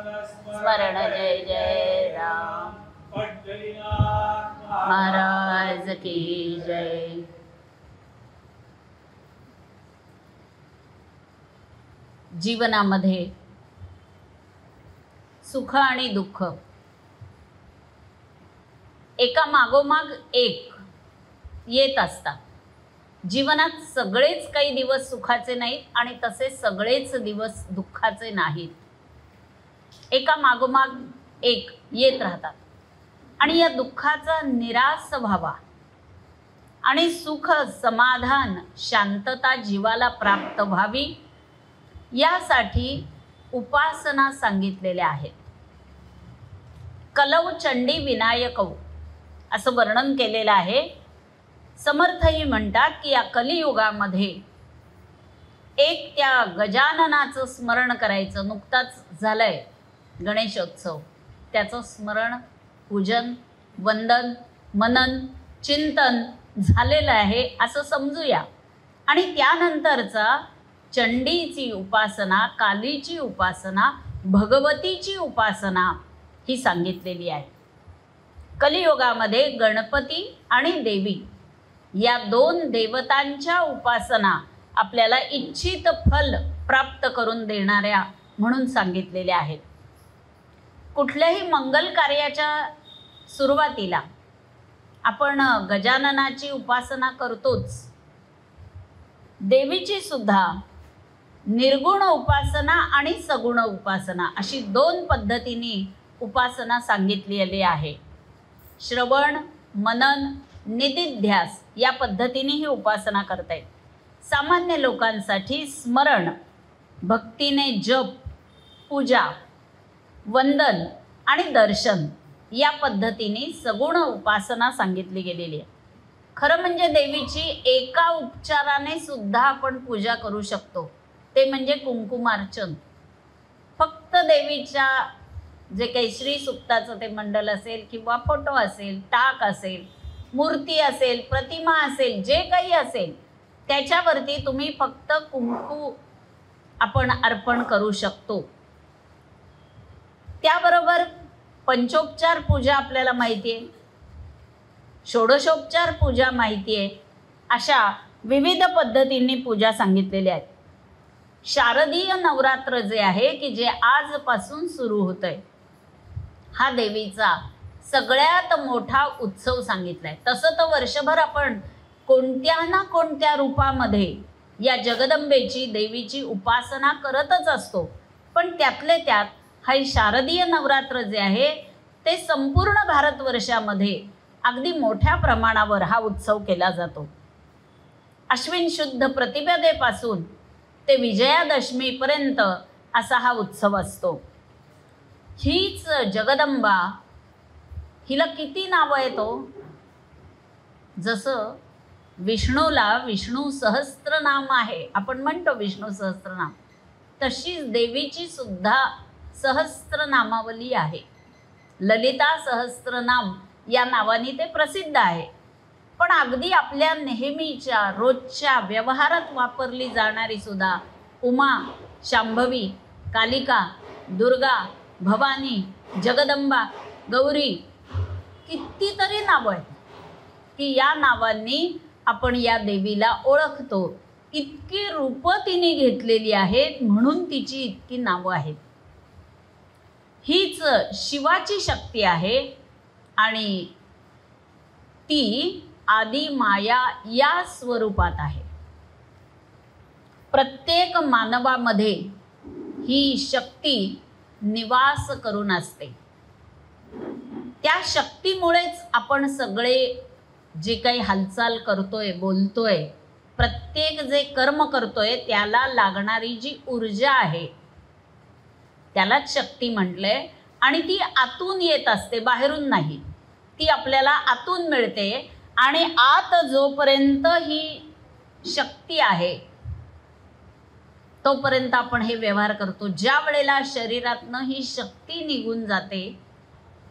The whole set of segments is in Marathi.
स्मरण जय जय राम। महाराज की जय। जीवनामध्ये सुख आणि दुःख एका मागोमाग एक येत असतात। जीवनात सगळेच काही दिवस सुखाचे नाहीत आणि तसे सगळेच दिवस दुःखाचे नाहीत। एका मागोमाग एक येत राहतात आणि या दुःखाचा निराश व्हावा आणि सुख, समाधान, शांतता जीवाला प्राप्त व्हावी यासाठी उपासना सांगितलेल्या आहेत। कलौ चंडी विनायकौ असं वर्णन केलेलं आहे। समर्थही म्हणतात की या कलियुगामध्ये एक त्या गजाननाचं स्मरण करायचं। नुकताच झालंय गणेशोत्सव, त्याचं स्मरण, पूजन, वंदन, मनन, चिंतन झालेलं आहे असं समजूया। आणि त्यानंतरचा चंडीची उपासना, कालीची उपासना, भगवतीची उपासना ही सांगितलेली आहे। कलियुगामध्ये गणपती आणि देवी या दोन देवतांच्या उपासना आपल्याला इच्छित फल प्राप्त करून देणाऱ्या म्हणून सांगितलेल्या आहेत। कुठल्याही मंगल कार्याच्या सुरुवातीला आपण गजाननाची उपासना करतोच। देवीची सुद्धा निर्गुण उपासना आणि सगुण उपासना अशी दोन पद्धतीने उपासना सांगितलेली आहे। श्रवण, मनन, निदिध्यास या पद्धतीने ही उपासना करता येते। सामान्य लोकांसाठी स्मरण, भक्तीने जप, पूजा, वंदन आणि दर्शन या पद्धतीने सगुण उपासना सांगितली गेलेली आहे। खरं म्हणजे देवीची एका उपचाराने सुद्धा आपण पूजा करू शकतो, ते म्हणजे कुंकुमार्चन। फक्त देवीच्या जे काही श्री सुक्ताचं ते मंडल असेल किंवा फोटो असेल, टाक असेल, मूर्ती असेल, प्रतिमा असेल, जे काही असेल त्याच्यावरती तुम्ही फक्त कुंकू आपण अर्पण करू शकतो। त्याबरोबर पंचोपचार पूजा आपल्याला माहिती आहे, षोडशोपचार पूजा माहिती आहे, अशा विविध पद्धतींनी पूजा सांगितलेल्या आहेत। शारदीय नवरात्र जे आहे की जे आजपासून सुरू होतंय, हा देवीचा सगळ्यात मोठा उत्सव सांगितलाय। तसं तर वर्षभर आपण कोणत्या ना कोणत्या रूपामध्ये या जगदंबेची, देवीची उपासना करतच असतो, पण त्यातले त्यात हा शारदीय नवरात्र जे आहे ते संपूर्ण भारतवर्षामध्ये अगदी मोठ्या प्रमाणावर हा उत्सव केला जातो। अश्विन शुद्ध प्रतिपदेपासून ते विजयादशमीपर्यंत असा हा उत्सव असतो। हीच जगदंबा, हिला किती नावं आहेत हो? जसं विष्णूला विष्णू सहस्त्रनाम आहे, आपण म्हणतो विष्णू सहस्त्रनाम, तशीच देवीची सुद्धा सहस्त्रनामावली आहे। ललिता सहस्त्रनाम या नावाने ते प्रसिद्ध आहे। पण अगदी आपल्या नेहमीच्या रोजच्या व्यवहारात वापरली जाणारी सुद्धा उमा, शांभवी, कालिका, दुर्गा, भवानी, जगदंबा, गौरी कितीतरी नावं आहेत की या नावांनी आपण या देवीला ओळखतो। इतकी रूपं तिने घेतलेली आहेत म्हणून तिची इतकी नावं आहेत। हीच शिवाची शक्ती आहे आणि ती आदि माया या स्वरूपात आहे। प्रत्येक मानवामध्ये ही शक्ती निवास करून असते। त्या शक्तीमुळेच आपण सगळे जे काही हालचाल करतोय, बोलतोय, प्रत्येक जे कर्म करतोय त्याला लागणारी जी ऊर्जा आहे त्यालाच शक्ती म्हटलंय। आणि ती आतून येत असते, बाहेरून नाही, ती आपल्याला आतून मिळते। आणि आत जोपर्यंत ही शक्ती आहे तोपर्यंत आपण हे व्यवहार करतो। ज्या वेळेला शरीरातनं ही शक्ती निघून जाते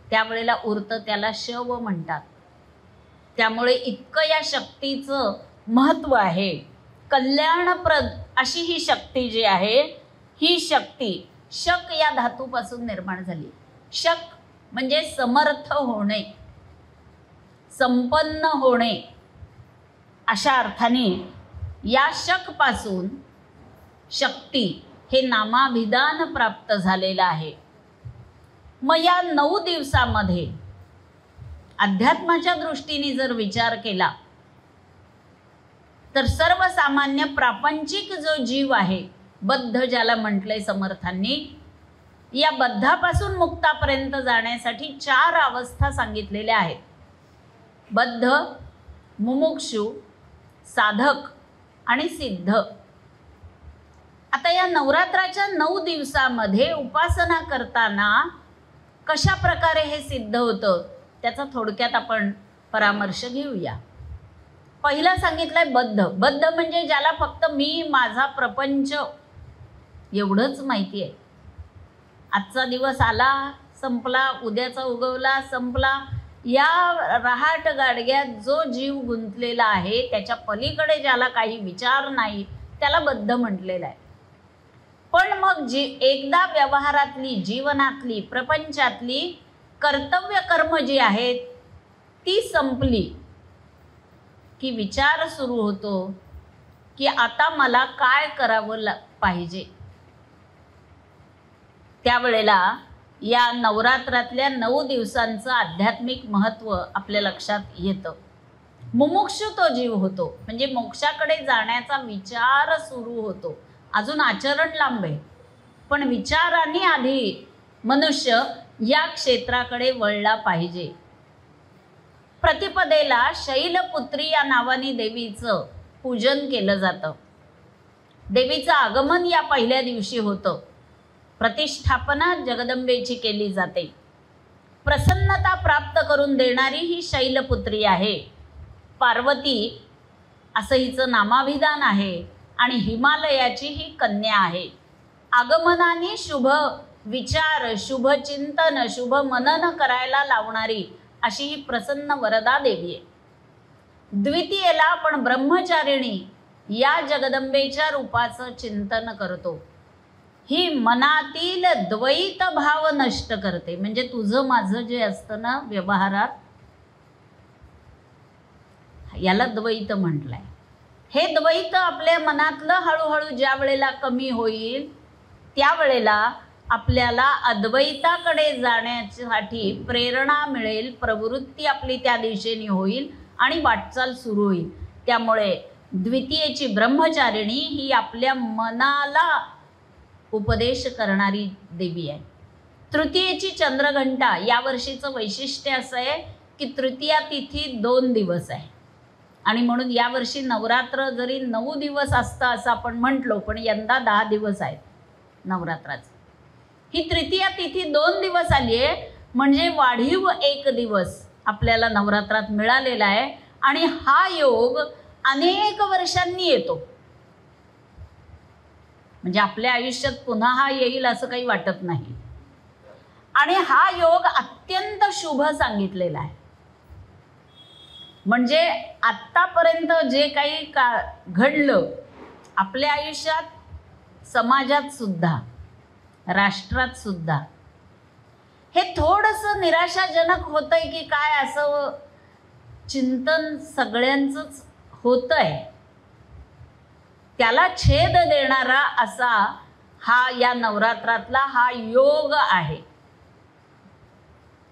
त्यावेळेला उरतं, त्याला शव म्हणतात। त्यामुळे इतकं या शक्तीचं महत्त्व आहे। कल्याणप्रद अशी ही शक्ती जी आहे, ही शक्ती शक या धातूपासून निर्माण झाली. शक म्हणजे समर्थ होणे, संपन्न होणे अशा अर्थाने या शकपासून शक्ती हे नामाभिधान प्राप्त झालेलं आहे. मग या 9 दिवसामध्ये अध्यात्माच्या दृष्टीने जर विचार केला तर सर्वसामान्य प्रापंचिक जो जीव आहे, बद्ध ज्याला म्हटलंय समर्थांनी, या बद्धापासून मुक्तापर्यंत जाण्यासाठी 4 अवस्था सांगितलेल्या आहेत. बद्ध, मुमुक्षु, साधक आणि सिद्ध. आता या नवरात्राच्या 9 दिवसामध्ये उपासना करताना कशा प्रकारे हे सिद्ध होतं त्याचा थोडक्यात आपण परामर्श घेऊया. पहिला सांगितलंय बद्ध. बद्ध म्हणजे ज्याला फक्त मी, माझा प्रपंच एवढंच माहिती आहे. आजचा दिवस आला, संपला, उद्याचा उगवला, संपला. या रहाट गाडग्यात जो जीव गुंतलेला आहे, त्याच्या पलीकडे ज्याला काही विचार नाही, त्याला बद्ध म्हटलेलं आहे. पण मग जी एकदा व्यवहारातली, जीवनातली, प्रपंचातली कर्तव्य कर्म जी आहेत ती संपली की विचार सुरू होतो की आता मला काय करावं पाहिजे. त्यावेळेला या नवरात्रातल्या 9 दिवसांचं आध्यात्मिक महत्त्व आपल्या लक्षात येतं. मुमुक्षु तो जीव होतो, म्हणजे मोक्षाकडे जाण्याचा विचार सुरू होतो. अजून आचरण लांब आहे, पण विचाराने आधी मनुष्य या क्षेत्राकडे वळला पाहिजे. प्रतिपदेला शैलपुत्री या नावाने देवीचं पूजन केलं जातं. देवीचं आगमन या पहिल्या दिवशी होतं. प्रतिष्ठापना जगदंबेची केली जाते. प्रसन्नता प्राप्त करून देणारी ही शैलपुत्री आहे. पार्वती असं हिचं नामाभिधान आहे आणि हिमालयाची ही कन्या आहे. आगमनाने शुभ विचार, शुभ चिंतन, शुभ मनन करायला लावणारी अशी ही प्रसन्न वरदा देवी आहे. द्वितीयेला आपण ब्रह्मचारिणी या जगदंबेच्या रूपाचं चिंतन करतो. ही मनातील द्वैत भाव नष्ट करते. म्हणजे तुझं माझं जे असतं ना व्यवहारात, याला द्वैत म्हटलंय. हे द्वैत आपल्या मनातलं हळूहळू ज्या वेळेला कमी होईल त्यावेळेला आपल्याला अद्वैताकडे जाण्यासाठी प्रेरणा मिळेल, प्रवृत्ती आपली त्या दिशेने होईल आणि वाटचाल सुरू होईल. त्यामुळे द्वितीयेची ब्रह्मचारिणी ही आपल्या मनाला उपदेश करणारी देवी आहे. तृतीयेची चंद्रघंटा, यावर्षीचं वैशिष्ट्य असं आहे की तृतीया तिथी 2 दिवस आहे आणि म्हणून यावर्षी नवरात्र जरी 9 दिवस असतं असं आपण म्हटलो, पण यंदा 10 दिवस आहेत नवरात्राचे. ही तृतीया तिथी 2 दिवस आली आहे, म्हणजे वाढीव 1 दिवस आपल्याला नवरात्रात मिळालेला आहे. आणि हा योग अनेक वर्षांनी येतो. म्हणजे आपल्या आयुष्यात पुन्हा हा येईल असं काही वाटत नाही. आणि हा योग अत्यंत शुभ सांगितलेला आहे. म्हणजे आत्तापर्यंत जे काही घडलं आपल्या आयुष्यात, समाजात सुद्धा, राष्ट्रात सुद्धा, हे थोडंसं निराशाजनक होतंय की काय असं चिंतन सगळ्यांचंच होतंय. त्याला छेद देणारा असा हा या नवरात्रातला हा योग आहे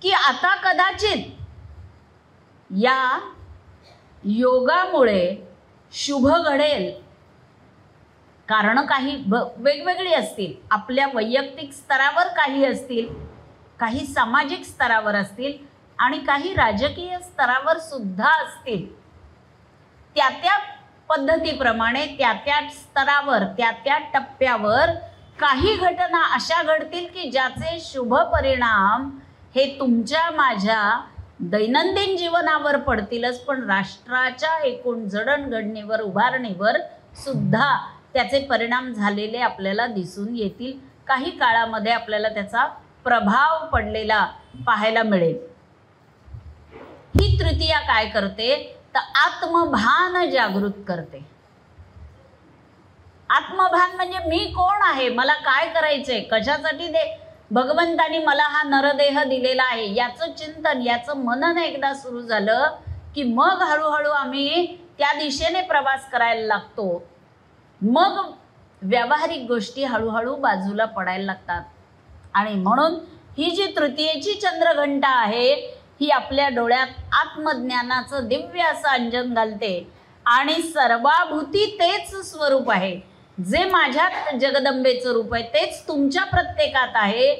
की आता कदाचित या योगामुळे शुभ घडेल. कारण काही वेगवेगळी असतील, आपल्या वैयक्तिक स्तरावर काही असतील, काही सामाजिक स्तरावर असतील आणि काही राजकीय स्तरावर सुद्धा असतील. त्या त्या पद्धतीप्रमाणे त्या त्या स्तरावर, त्या त्या टप्प्यावर काही घटना अशा घडतील की ज्याचे शुभ परिणाम हे तुमच्या माझ्या दैनंदिन जीवनावर पडतीलच, पण राष्ट्राच्या एकूण जडणघडणीवर, उभारणीवर सुद्धा त्याचे परिणाम झालेले आपल्याला दिसून येतील. काही काळामध्ये आपल्याला त्याचा प्रभाव पडलेला पाहायला मिळेल. ही तृतीया काय करते तर आत्मभान जागृत करते. आत्मभान म्हणजे मी कोण आहे, मला काय करायचंय, कशासाठी भगवंतानी मला हा नरदेह दिलेला आहे, याचं चिंतन, याचं मनन एकदा सुरू झालं की मग हळूहळू आम्ही त्या दिशेने प्रवास करायला लागतो. मग व्यावहारिक गोष्टी हळूहळू बाजूला पडायला लागतात. आणि म्हणून ही जी तृतीयेची चंद्रघंटा आहे ही आपल्या डोळ्यात आत्मज्ञानाचं दिव्य असं अंजन घालते. आणि सर्वाभूती तेच स्वरूप आहे, जे माझ्यात जगदंबेचं रूप आहे तेच तुमच्या प्रत्येकात आहे,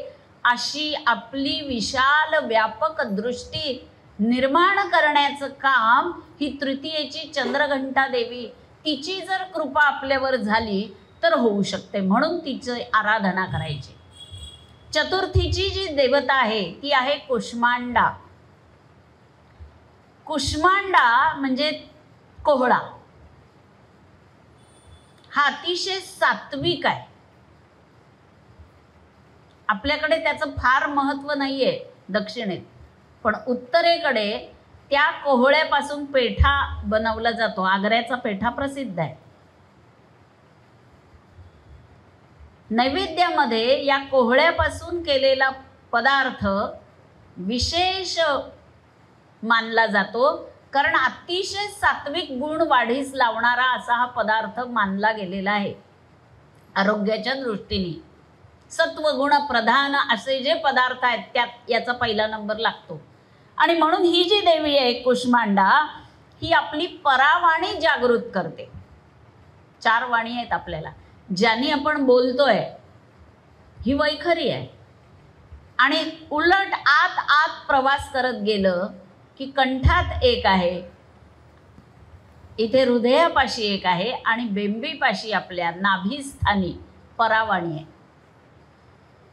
अशी आपली विशाल व्यापक दृष्टी निर्माण करण्याचं काम ही तृतीयेची चंद्रघंटा देवी, तिची जर कृपा आपल्यावर झाली तर होऊ शकते. म्हणून तिची आराधना करायची. चतुर्थीची जी देवता आहे ती आहे कुष्मांडा. कुष्मांडा म्हणजे कोहळा. हा अतिशय सात्विक आहे. आपल्याकडे त्याचं फार महत्व नाहीये दक्षिणेत, पण उत्तरेकडे त्या कोहळ्यापासून पेठा बनवला जातो. आग्र्याचा पेठा प्रसिद्ध आहे. नैवेद्यामध्ये या कोहळ्यापासून केलेला पदार्थ विशेष मानला जातो, कारण अतिशय सात्विक गुण वाढीस लावणारा असा हा पदार्थ मानला गेलेला आहे. आरोग्याच्या दृष्टीने सत्वगुण प्रधान असे जे पदार्थ आहेत त्यात याचा पहिला नंबर लागतो. आणि म्हणून ही जी देवी आहे कुष्मांडा, ही आपली परावाणी जागृत करते. 4 वाणी आहेत आपल्याला, ज्यानी आपण बोलतोय ही वैखरी आहे. आणि उलट आत आत प्रवास करत गेलं की कंठात एक आहे, इथे हृदयापाशी एक आहे आणि बेंबीपाशी आपल्या नाभीस्थानी परावाणी आहे.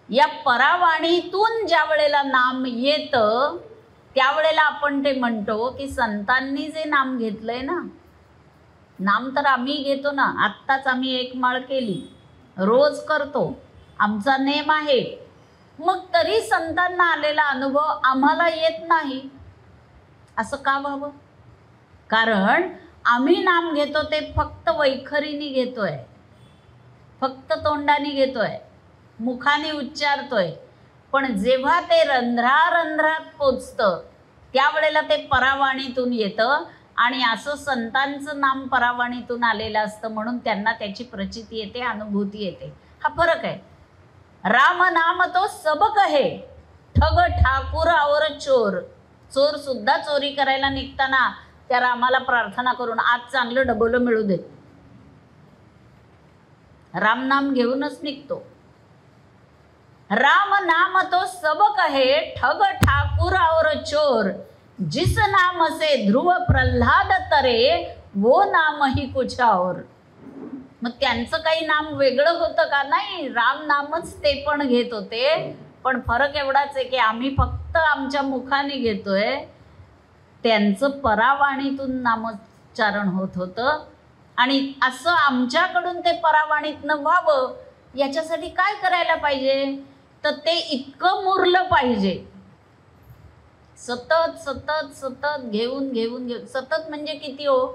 या परावाणीतून ज्या वेळेला नाम येतं त्यावेळेला आपण ते म्हणतो की संतांनी जे नाम घेतलंय ना, नाम तर आम्ही घेतो ना, आत्ताच आम्ही 1 माळ केली, रोज करतो, आमचा नेम आहे, मग तरी संतांना आलेला अनुभव आम्हाला येत नाही. असं का व्हावं? कारण आम्ही नाम घेतो ते फक्त वैखरीने घेतोय, फक्त तोंडाने घेतोय, मुखाने उच्चारतोय. पण जेव्हा ते रंध्रारंध्रात पोचतं त्यावेळेला ते परावाणीतून येतं. आणि असं संतांचं नाम परावाणीतून आलेलं असतं, म्हणून त्यांना त्याची प्रचिती येते, अनुभूती येते. हा फरक आहे. राम नाम तो सबक है, ठग ठाकूर और चोर. चोर सुद्धा चोरी करायला निघताना त्या रामाला प्रार्थना करून आज चांगलं डबोलं मिळू दे, राम नाम घेऊनच निघतो. राम नाम तो सबक है, ठग ठाकुर और चोर. जिस नाम से ध्रुव प्रल्हाद तरे, वो नाम ही कुछ और. मग त्यांचं काही नाम वेगळं होतं का? नाही, राम नामच ते पण घेत होते. पण फरक एवढाच आहे की आम्ही फक्त आमच्या मुखाने घेतोय, त्यांचं परावाणीतून नामोच्चारण होत होतं. आणि असं आमच्याकडून ते परावाणीतनं व्हावं याच्यासाठी काय करायला पाहिजे? तर ते इतकं मुरलं पाहिजे, सतत सतत सतत घेऊन घेऊन घेऊन. सतत म्हणजे किती हो?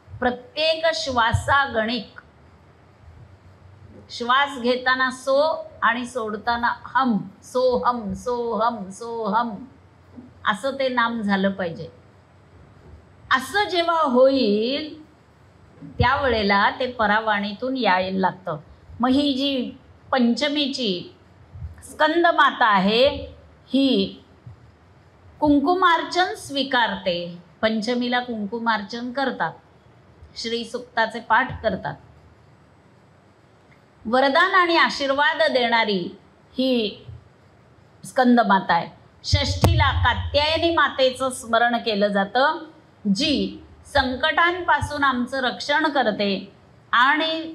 प्रत्येक श्वासागणिक. श्वास घेताना सो आणि सोडताना हम, सोहम सोहम सोहम, असं ते नाम झालं पाहिजे. असं जेव्हा होईल त्यावेळेला ते परावाणीतून यायला लागतं. मग ही जी पंचमीची स्कंदमाता आहे ही कुंकुमार्चन स्वीकारते. पंचमीला कुंकुमार्चन करतात, श्री सुक्ताचे पाठ करतात. वरदान आणि आशीर्वाद देणारी ही स्कंदमाता आहे. षष्ठीला कात्यायनी मातेचं स्मरण केलं जातं, जी संकटांपासून आमचं रक्षण करते. आणि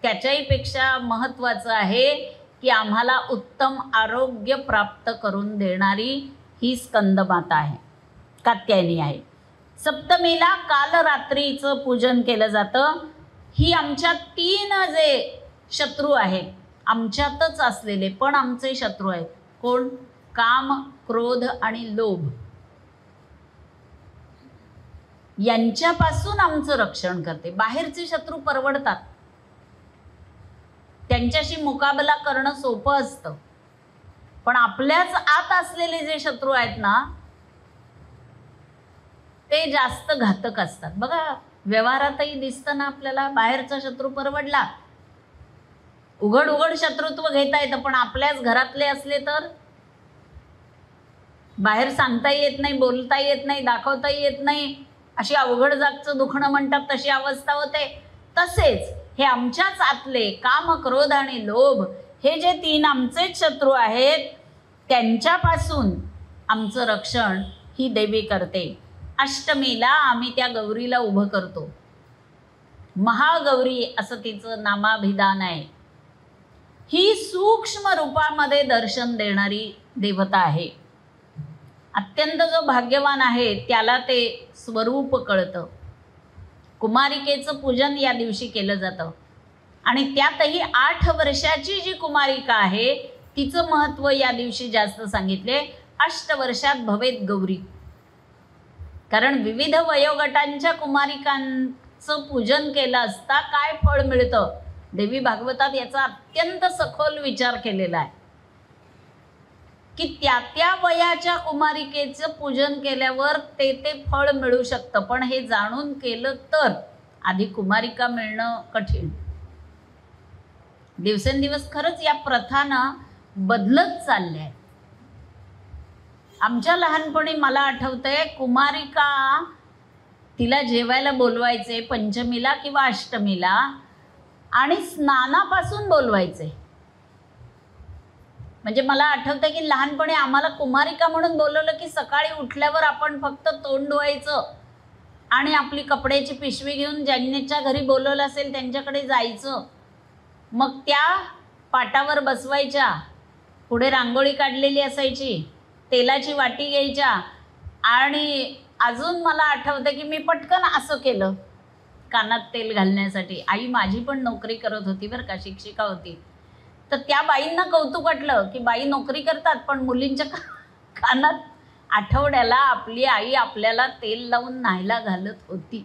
त्याच्याही पेक्षा महत्त्वाचं आहे की आम्हाला उत्तम आरोग्य प्राप्त करून देणारी ही स्कंदमाता आहे, कात्यायनी आहे. सप्तमीला कालरात्रीचं पूजन केलं जातं. ही आमच्या 3 जे शत्रू आहेत, आमच्यातच असलेले पण आमचे शत्रू आहेत. कोण? काम, क्रोध आणि लोभ. यांच्यापासून आमचं रक्षण करते. बाहेरचे शत्रू परवडतात, त्यांच्याशी मुकाबला करणं सोपं असतं, पण आपल्याच आत असलेले जे शत्रू आहेत ना ते जास्त घातक असतात. बघा व्यवहारातही दिसतं ना आपल्याला, बाहेरचा शत्रू परवडला, उघड उघड शत्रुत्व घेता येतं, पण आपल्याच घरातले असले तर बाहेर सांगताही येत नाही, बोलता येत नाही, दाखवताही येत नाही, अशी अवघड जागचं दुखणं म्हणतात तशी अवस्था होते. तसेच हे आमच्याच आतले काम, क्रोध आणि लोभ हे जे 3 आमचेच शत्रू आहेत त्यांच्यापासून आमचं रक्षण ही देवी करते. अष्टमीला आम्ही त्या गौरीला उभं करतो. महागौरी असं तिचं नामाभिधान आहे. ही सूक्ष्म रूपामध्ये दर्शन देणारी देवता आहे. अत्यंत जो भाग्यवान आहे त्याला ते स्वरूप कळतं. कुमारिकेचं पूजन या दिवशी केलं जातं आणि त्यातही 8 वर्षाची जी कुमारिका आहे तिचं महत्त्व या दिवशी जास्त सांगितले. 8 वर्षात भवेत गौरी, कारण विविध वयोगटांच्या कुमारिकांचं पूजन केलं असता काय फळ मिळतं, देवी भागवतात याचा अत्यंत सखोल विचार केलेला आहे की त्या वयाच्या कुमारिकेचं पूजन केल्यावर ते फळ मिळू शकतं. पण हे जाणून केलं तर आधी कुमारिका मिळणं कठीण. दिवसेंदिवस खरंच या प्रथानं बदलत चालल्या आहेत. आमच्या लहानपणी मला आठवतंय कुमारिका तिला जेवायला बोलवायचे पंचमीला किंवा अष्टमीला आणि स्नानापासून बोलवायचे. म्हणजे मला आठवतं की लहानपणी आम्हाला कुमारिका म्हणून बोलवलं की सकाळी उठल्यावर आपण फक्त तोंड धुवायचं आणि आपली कपड्याची पिशवी घेऊन ज्यांच्या घरी बोलवलं असेल त्यांच्याकडे जायचं. मग त्या पाटावर बसवायच्या, पुढे रांगोळी काढलेली असायची, तेलाची वाटी घ्यायच्या आणि अजून मला आठवतं की मी पटकन असं केलं कानात तेल घालण्यासाठी. आई माझी पण नोकरी करत होती बरं का, शिक्षिका होती. तर त्या बाईंना कौतुक वाटलं की बाई नोकरी करतात पण मुलींच्या कानात आठवड्याला आपली आई आपल्याला तेल लावून न्हायला घालत होती.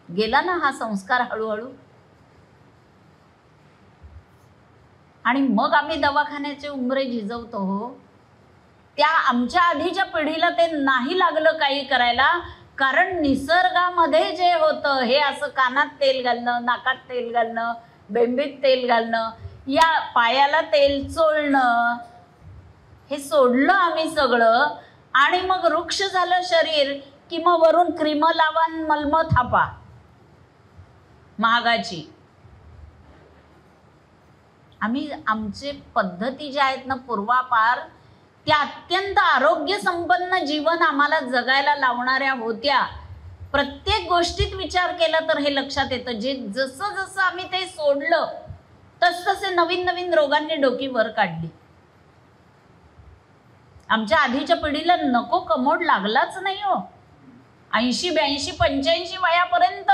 गेला ना हा संस्कार हळूहळू. आणि मग आम्ही दवाखान्याचे उंबरे झिजवतो हो. त्या आमच्या आधीच्या पिढीला ते नाही लागलं काही करायला, कारण निसर्गामध्ये जे होतं हे असं कानात तेल घालणं, नाकात तेल घालणं, बेंबीत तेल घालणं, या पायाला तेल चोळणं, हे सोडलं आम्ही सगळं. आणि मग वृक्ष झालं शरीर की मग वरून क्रीम लावा, मलम थापा महागाची. आम्ही आमचे पद्धती ज्या आहेत ना पूर्वापार, त्या अत्यंत आरोग्य संपन्न जीवन आम्हाला जगायला लावणाऱ्या होत्या. प्रत्येक गोष्टीत विचार केला तर हे लक्षात येतं. जसं जसं आम्ही ते सोडलं तसतसे नवीन नवीन रोगांनी डोकी वर काढली. आमच्या आधीच्या पिढीला नको कमोड लागलाच नाही हो. 80, 82, 85 वयापर्यंत.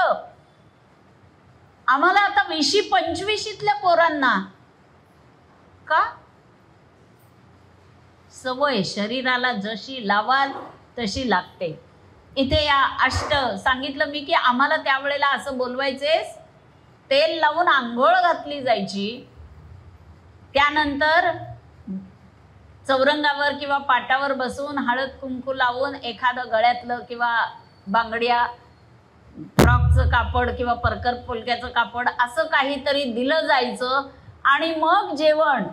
आम्हाला आता 20, 25 पोरांना का सवय शरीराला जशी लावाल तशी लागते. इथे या अष्ट सांगितलं मी की आम्हाला त्यावेळेला असं बोलवायचेस, तेल लावून आंघोळ घातली जायची, त्यानंतर चौरंगावर किंवा पाटावर बसून हळद कुंकू लावून एखादं गळ्यातलं किंवा बांगड्या फ्रॉकचं कापड किंवा परकर पोलक्याचं कापड असं काहीतरी दिलं जायचं आणि मग जेवण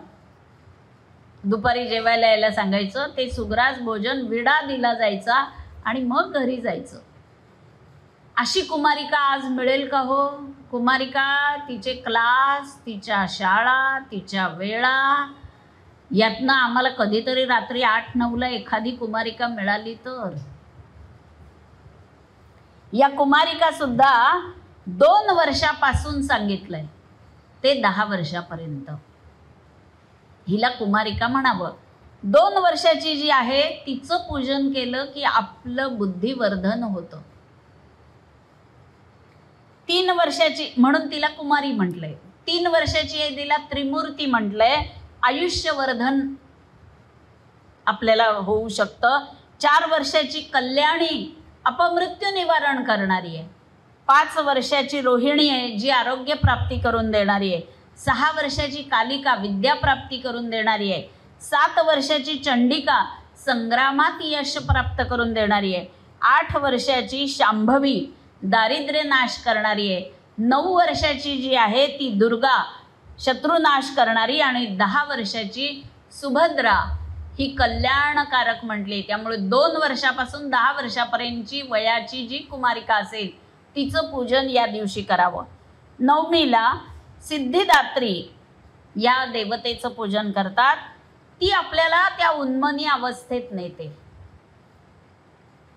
दुपारी जेवायला यायला सांगायचं. ते सुग्रास भोजन विडा दिला जायचा आणि मग घरी जायचं. अशी कुमारिका आज मिळेल का हो? कुमारिका तिचे क्लास, तिच्या शाळा, तिच्या वेळा, यातनं आम्हाला कधीतरी रात्री 8-9ला एखादी कुमारिका मिळाली तर. या कुमारिका सुद्धा 2 वर्षापासून सांगितलंय ते 10 वर्षापर्यंत हिला कुमारिका म्हणावं. 2 वर्षाची जी आहे तिचं पूजन केलं की आपलं बुद्धिवर्धन होतं. 3 वर्षाची म्हणून तिला कुमारी म्हटलंय. 3 वर्षाची आहे तिला त्रिमूर्ती म्हटलंय. आयुष्यवर्धन आपल्याला होऊ शकतं. 4 वर्षाची कल्याणी अपमृत्यू निवारण करणारी आहे. 5 वर्षाची रोहिणी आहे जी आरोग्य प्राप्ती करून देणारी आहे. 6 वर्षाची कालिका विद्या प्राप्ती करून देणारी आहे. 7 वर्षाची चंडिका संग्रामात यश प्राप्त करून देणारी आहे. 8 वर्षाची शांभवी दारिद्र्य नाश करणारी आहे. 9 वर्षाची जी आहे ती दुर्गा शत्रुनाश करणारी आणि 10 वर्षाची सुभद्रा ही कल्याणकारक म्हटली. त्यामुळे 2 वर्षापासून 10 वर्षापर्यंतची वयाची जी कुमारिका असेल तिचं पूजन या दिवशी करावं. नवमीला सिद्धिदात्री या देवतेचं पूजन करतात. ती आपल्याला त्या उन्मनी अवस्थेत नेते.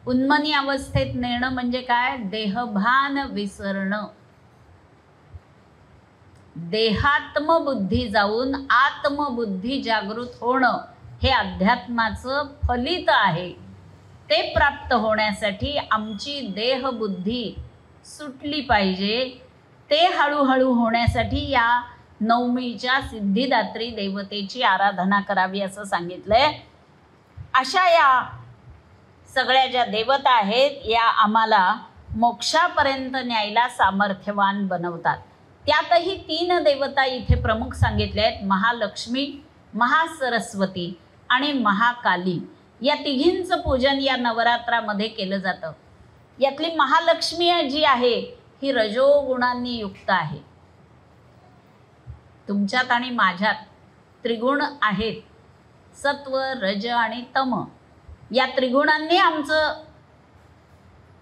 उन्मनी अवस्थेत नेणं म्हणजे काय? देहभान विसरणं. देहात्मबुद्धी जाऊन आत्मबुद्धी जागृत होणं हे अध्यात्माचं फलित आहे. ते प्राप्त होण्यासाठी आमची देहबुद्धी सुटली पाहिजे. ते हळूहळू होण्यासाठी या नवमीच्या सिद्धिदात्री देवतेची आराधना करावी असं सांगितलंय. अशा या सगळ्या ज्या देवता आहेत या आम्हाला मोक्षापर्यंत न्यायला सामर्थ्यवान बनवतात. त्यातही 3 देवता इथे प्रमुख सांगितल्या आहेत. महालक्ष्मी, महासरस्वती आणि महाकाली. या तिघींचं पूजन या नवरात्रामध्ये केलं जातं. यातली महालक्ष्मी जी आहे ही रजोगुणांनी युक्त आहे. तुमच्यात आणि माझ्यात त्रिगुण आहेत, सत्व रज आणि तम. या त्रिगुणांनी आमचं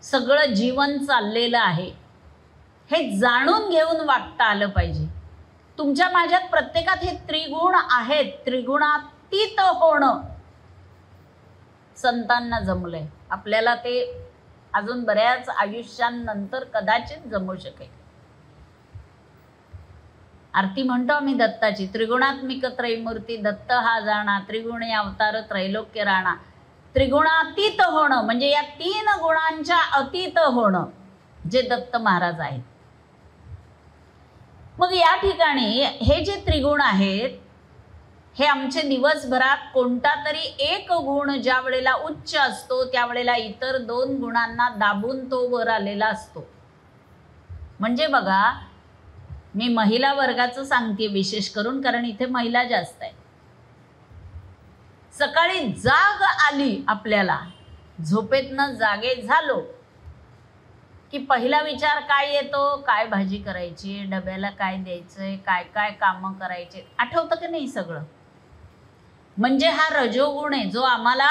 सगळं जीवन चाललेलं आहे. हे जाणून घेऊन वागता आलं पाहिजे. तुमच्या माझ्यात प्रत्येकात हे त्रिगुण आहेत. त्रिगुणातीत होणं संतांना जमलंय. आपल्याला ते अजून बऱ्याच आयुष्यानंतर कदाचित जमू शकेल. आरती म्हणतो आम्ही दत्ताची, त्रिगुणात्मिक त्रैमूर्ती दत्त हा जाणा, त्रिगुणी अवतार त्रैलोक्य राणा. त्रिगुणातीत होणं म्हणजे या 3 गुणांच्या अतीत होणं जे दत्त महाराज आहेत. मग या ठिकाणी हे जे त्रिगुण आहेत हे आमचे दिवसभरात कोणता तरी एक गुण ज्या वेळेला उच्च असतो त्यावेळेला इतर 2 गुणांना दाबून तो वर आलेला असतो. म्हणजे बघा, मी महिला वर्गाचं सांगते विशेष करून, कारण इथे महिला जास्त आहे. सकाळी जाग आली, आपल्याला झोपेतनं जागे झालो की पहिला विचार काय येतो? काय भाजी करायची, डब्याला काय द्यायचंय, काय काय कामं करायचे, आठवतं की नाही सगळं? म्हणजे हा रजोगुण आहे जो आम्हाला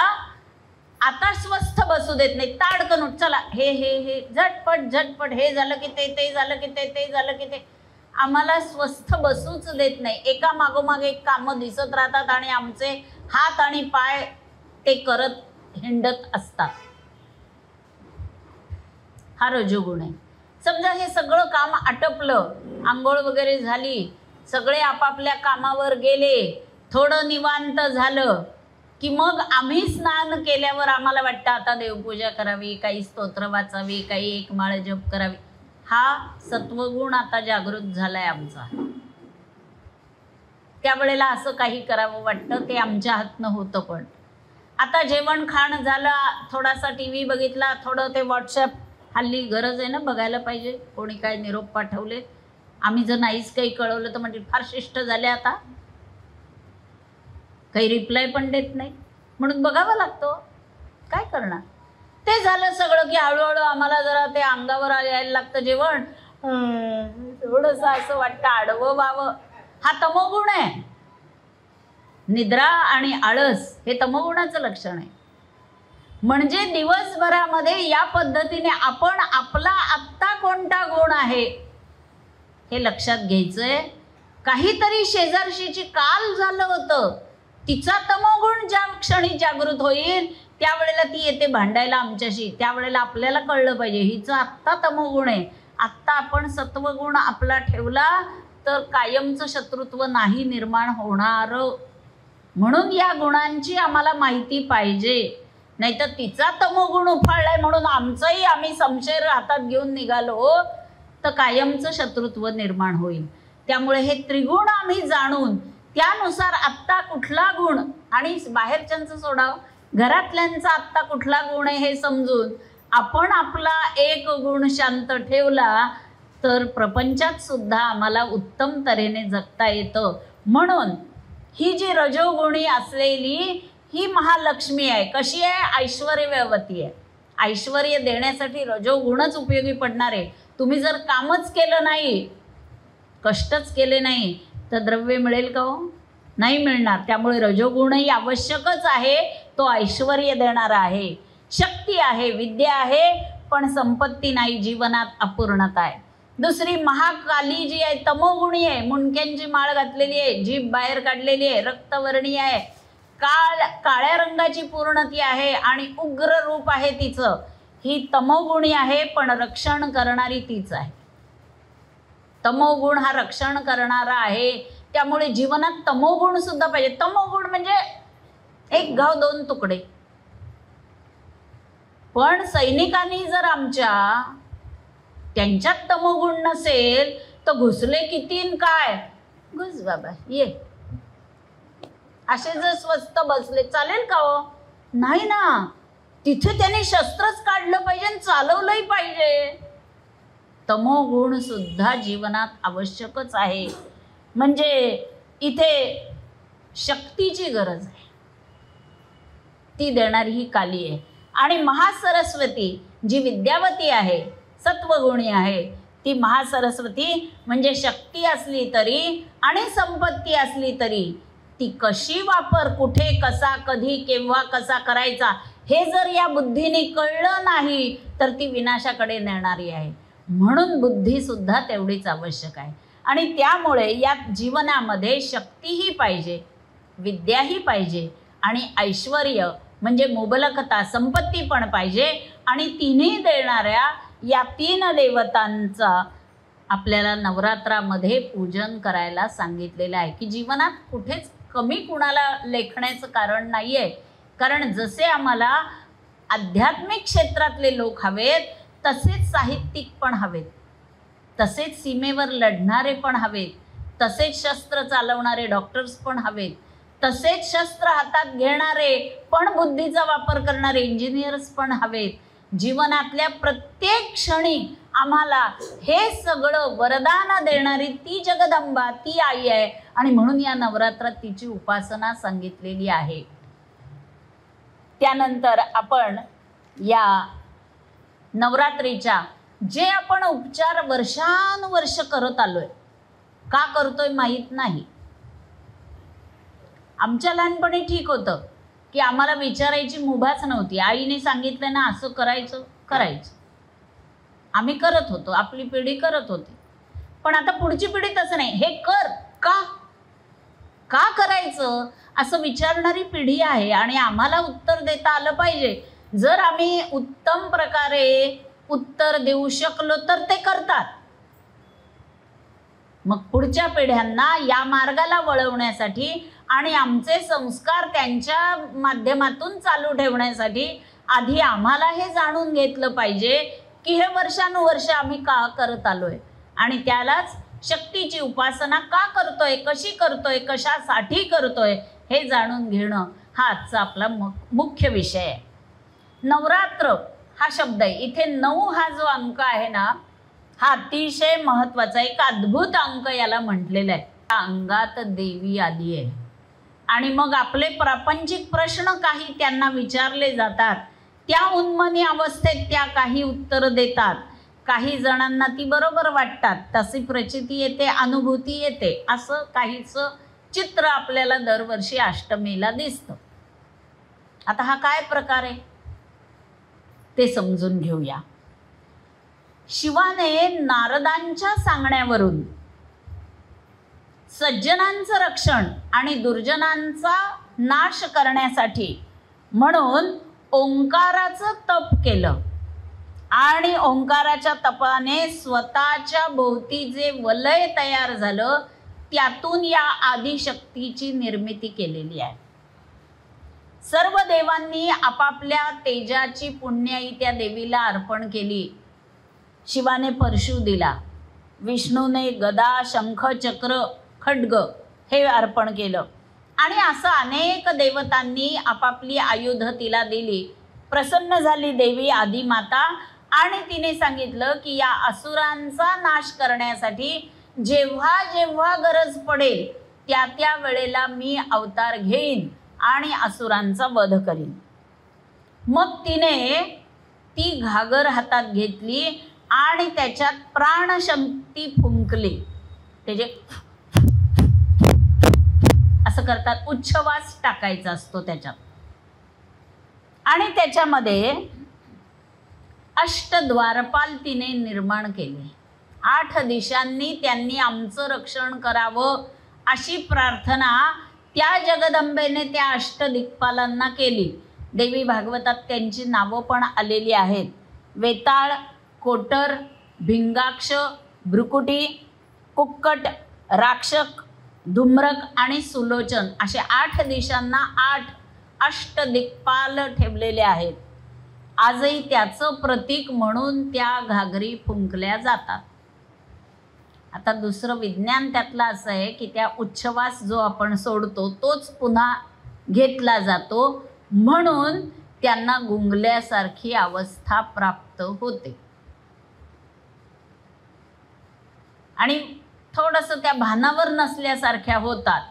आता स्वस्थ बसू देत नाही. ताडकन उठ, चला हे हे हे झटपट झटपट, हे झालं की ते झालं की ते झालं की ते. आम्हाला स्वस्थ बसूच देत नाही. एका मागोमाग एक कामं दिसत राहतात आणि आमचे हात आणि पाय ते करत हिंडत असतात. हा रजोगुण आहे. समजा हे सगळं काम आटपलं, आंघोळ वगैरे झाली, सगळे आपापल्या कामावर गेले, थोडं निवांत झालं की मग आम्ही स्नान केल्यावर आम्हाला वाटतं आता देवपूजा करावी, काही स्तोत्र वाचावी, काही एक माळ जप करावी. हा सत्वगुण आता जागृत झालाय आमचा. त्यावेळेला असं काही करावं वाटतं, ते आमच्या हातनं होतं. पण आता जेवण खाणं झालं, थोडासा TV बघितला, थोडं ते व्हॉट्सॲप, हल्ली गरज आहे ना बघायला पाहिजे कोणी काय निरोप पाठवले. आम्ही जर नाहीच काही कळवलं तर म्हणजे फार शिष्ट झाले, आता काही रिप्लाय पण देत नाही, म्हणून बघावं लागतं. काय करणार? ते झालं सगळं की हळूहळू आम्हाला जरा ते अंगावर यायला लागतं जेवण. थोडंसं असं वाटतं आडवं व्हावं. हा तमोगुण आहे. निद्रा आणि आळस हे तमोगुणाचं लक्षण आहे. म्हणजे दिवसभरामध्ये या पद्धतीने आपण आपला आत्ता कोणता गुण आहे हे लक्षात घ्यायचंय. काहीतरी शेजारशीची काल झालं होतं, तिचा तमोगुण ज्या क्षणी जागृत होईल त्यावेळेला ती येते भांडायला आमच्याशी. त्यावेळेला आपल्याला कळलं पाहिजे हिचं आत्ता तमोगुण आहे. आत्ता आपण सत्वगुण आपला ठेवला तर कायमचं शत्रुत्व नाही निर्माण होणार. म्हणून या गुणांची आम्हाला माहिती पाहिजे. नाहीतर तिचा तमोगुण उफाळलाय म्हणून आमचंही आम्ही समशेर हातात घेऊन निघालो तर कायमचं शत्रुत्व निर्माण होईल. त्यामुळे हे त्रिगुण आम्ही जाणून त्यानुसार आत्ता कुठला गुण, आणि बाहेरच्यांचं सोडाव, घरातल्यांचा आत्ता कुठला गुण आहे हे समजून आपण आपला एक गुण शांत ठेवला तर प्रपंचात सुद्धा आम्हाला उत्तम तऱ्हेने जगता येतं. म्हणून ही जी रजोगुणी असलेली ही महालक्ष्मी आहे. कशी आहे? ऐश्वर्यवती आहे. ऐश्वर्य देण्यासाठी रजोगुणच उपयोगी पडणार आहे. तुम्ही जर कामच केलं नाही, कष्टच केले नाही, तर द्रव्य मिळेल का हो? नाही मिळणार. त्यामुळे रजोगुणही आवश्यकच आहे. तो ऐश्वर्य देणारा आहे, शक्ती आहे, विद्या आहे, पण संपत्ती नाही. जीवनात अपूर्णता आहे. दुसरी महाकाली जी आहे तमोगुणी आहे. मुंडक्यांची माळ घातलेली आहे, जीभ बाहेर काढलेली आहे, रक्तवर्णीय आहे, काळ्या रंगाची पूर्णती आहे आणि उग्र रूप आहे तिचं. ही तमोगुणी आहे, पण रक्षण करणारी तीच आहे. तमोगुण हा रक्षण करणारा आहे. त्यामुळे जीवनात तमोगुण सुद्धा पाहिजे. तमोगुण म्हणजे एक घाव दोन तुकडे. पण सैनिकांनी जर आमच्या त्यांच्यात तमोगुण नसेल तर घुसले कितीन काय? घुस बाबा ये, असे जर स्वस्त बसले चालेल का हो? नाही ना. तिथे त्यांनी शस्त्रच काढलं पाहिजे आणि चालवलंही पाहिजे. तमोगुण सुद्धा जीवनात आवश्यकच आहे. म्हणजे इथे शक्तीची गरज आहे, ती देणारी ही काली आहे. आणि महासरस्वती जी विद्यावती आहे, सत्वगुणी आहे, ती महासरस्वती म्हणजे शक्ती असली तरी आणि संपत्ती असली तरी ती कशी वापर, कुठे, कसा, कधी, केव्हा, कसा करायचा हे जर या बुद्धीने कळलं नाही तर ती विनाशाकडे नेणारी आहे. म्हणून बुद्धीसुद्धा तेवढीच आवश्यक आहे. आणि त्यामुळे या जीवनामध्ये शक्तीही पाहिजे, विद्याही पाहिजे आणि ऐश्वर्य म्हणजे मुबलकता, संपत्ती पण पाहिजे. आणि तिन्ही देणाऱ्या या तीन देवतांचा आपल्याला नवरात्रामध्ये पूजन करायला सांगितलेलं आहे. की जीवनात कुठेच कमी कुणाला लेखण्याचं कारण नाही आहे. कारण जसे आम्हाला आध्यात्मिक क्षेत्रातले लोक हवेत, तसेच साहित्यिक पण हवेत, तसेच सीमेवर लढणारे पण हवेत, तसेच शस्त्र चालवणारे डॉक्टर्स पण हवेत, तसेच शस्त्र हातात घेणारे पण बुद्धीचा वापर करणारे इंजिनियर्स पण हवेत. जीवनातल्या प्रत्येक क्षणी आम्हाला हे सगळं वरदान देणारी ती जगदंबा, ती आई आहे. आणि म्हणून या नवरात्रात तिची उपासना सांगितलेली आहे. त्यानंतर आपण या नवरात्रीच्या जे आपण उपचार वर्षानुवर्ष करत आलोय, का करतोय माहीत नाही. आमच्या लहानपणी ठीक होतं की आम्हाला विचारायची मुभाच नव्हती. आईने सांगितलं ना असं करायचं, करायचं. आम्ही करत होतो, आपली पिढी करत होती. पण आता पुढची पिढी तसं नाही. हे कर, का करायचं असं विचारणारी पिढी आहे. आणि आम्हाला उत्तर देता आलं पाहिजे. जर आम्ही उत्तम प्रकारे उत्तर देऊ शकलो तर ते करतात. मग पुढच्या पिढ्यांना या मार्गाला वळवण्यासाठी आणि आमचे संस्कार त्यांच्या माध्यमातून चालू ठेवण्यासाठी आधी आम्हाला हे जाणून घेतलं पाहिजे की हे वर्षानुवर्ष आम्ही का करत आलोय आणि त्यालाच शक्तीची उपासना का करतोय, कशी करतोय, कशासाठी करतोय हे जाणून घेणं हा आजचा आपला मुख्य विषय आहे. नवरात्र हा शब्द आहे. इथे 9 हा जो अंक आहे ना, हा अतिशय महत्त्वाचा, एक अद्भुत अंक याला म्हटलेला आहे. त्या अंगात देवी आली आहे. आणि मग आपले प्रापंचिक प्रश्न काही त्यांना विचारले जातात. त्या उन्मनी अवस्थेत त्या काही उत्तर देतात. काही जणांना ती बरोबर वाटतात, तशी प्रचिती येते, अनुभूती येते. असं काहीचं चित्र आपल्याला दरवर्षी अष्टमीला दिसतं. आता हा काय प्रकार आहे ते समजून घेऊया. शिवाने नारदांच्या सांगण्यावरून सज्जनांचं रक्षण आणि दुर्जनांचा नाश करण्यासाठी म्हणून ओंकाराचं तप केलं. आणि ओंकाराच्या तपाने स्वतःच्या भोवती जे वलय तयार झालं त्यातून या आदिशक्तीची निर्मिती केलेली आहे. सर्व देवांनी आपापल्या तेजाची पुण्याई त्या देवीला अर्पण केली. शिवाने परशु दिला, विष्णूने गदा, शंख, चक्र, खड्ग हे अर्पण केलं. आणि असं अनेक देवतांनी आपापली आयुध तिला दिली. प्रसन्न झाली देवी आदिमाता आणि तिने सांगितलं की या असुरांचा नाश करण्यासाठी जेव्हा जेव्हा गरज पडेल त्या त्या वेळेला मी अवतार घेईन आणि असुरांचा वध करीन. मग तिने ती घागर हातात घेतली आणि त्याच्यात प्राणशक्ती फुंकली. ते जे असं करतात उच्छवास टाकायचा असतो त्याच्यात. आणि त्याच्यामध्ये अष्टद्वारपाल तिने निर्माण केले. 8 दिशांनी त्यांनी आमचं रक्षण करावं अशी प्रार्थना त्या जगदंबेने त्या अष्टदिक्पालांना केली. देवी भागवतात त्यांची नावं पण आलेली आहेत. वेताळ, कोटर, भिंगाक्ष, भ्रुकुटी, कुक्कट, राक्षक, धूम्रक आणि सुलोचन असे 8 दिशांना 8 अष्टदिक्पाल ठेवलेले आहेत. आजही त्याचं प्रतीक म्हणून त्या घागरी फुंकल्या जातात. आता दुसरं विज्ञान त्यातलं असं आहे की त्या उच्छवास जो आपण सोडतो तोच पुन्हा घेतला जातो, म्हणून त्यांना गुंगल्यासारखी अवस्था प्राप्त होते आणि थोडंसं त्या भानावर नसल्यासारख्या होतात.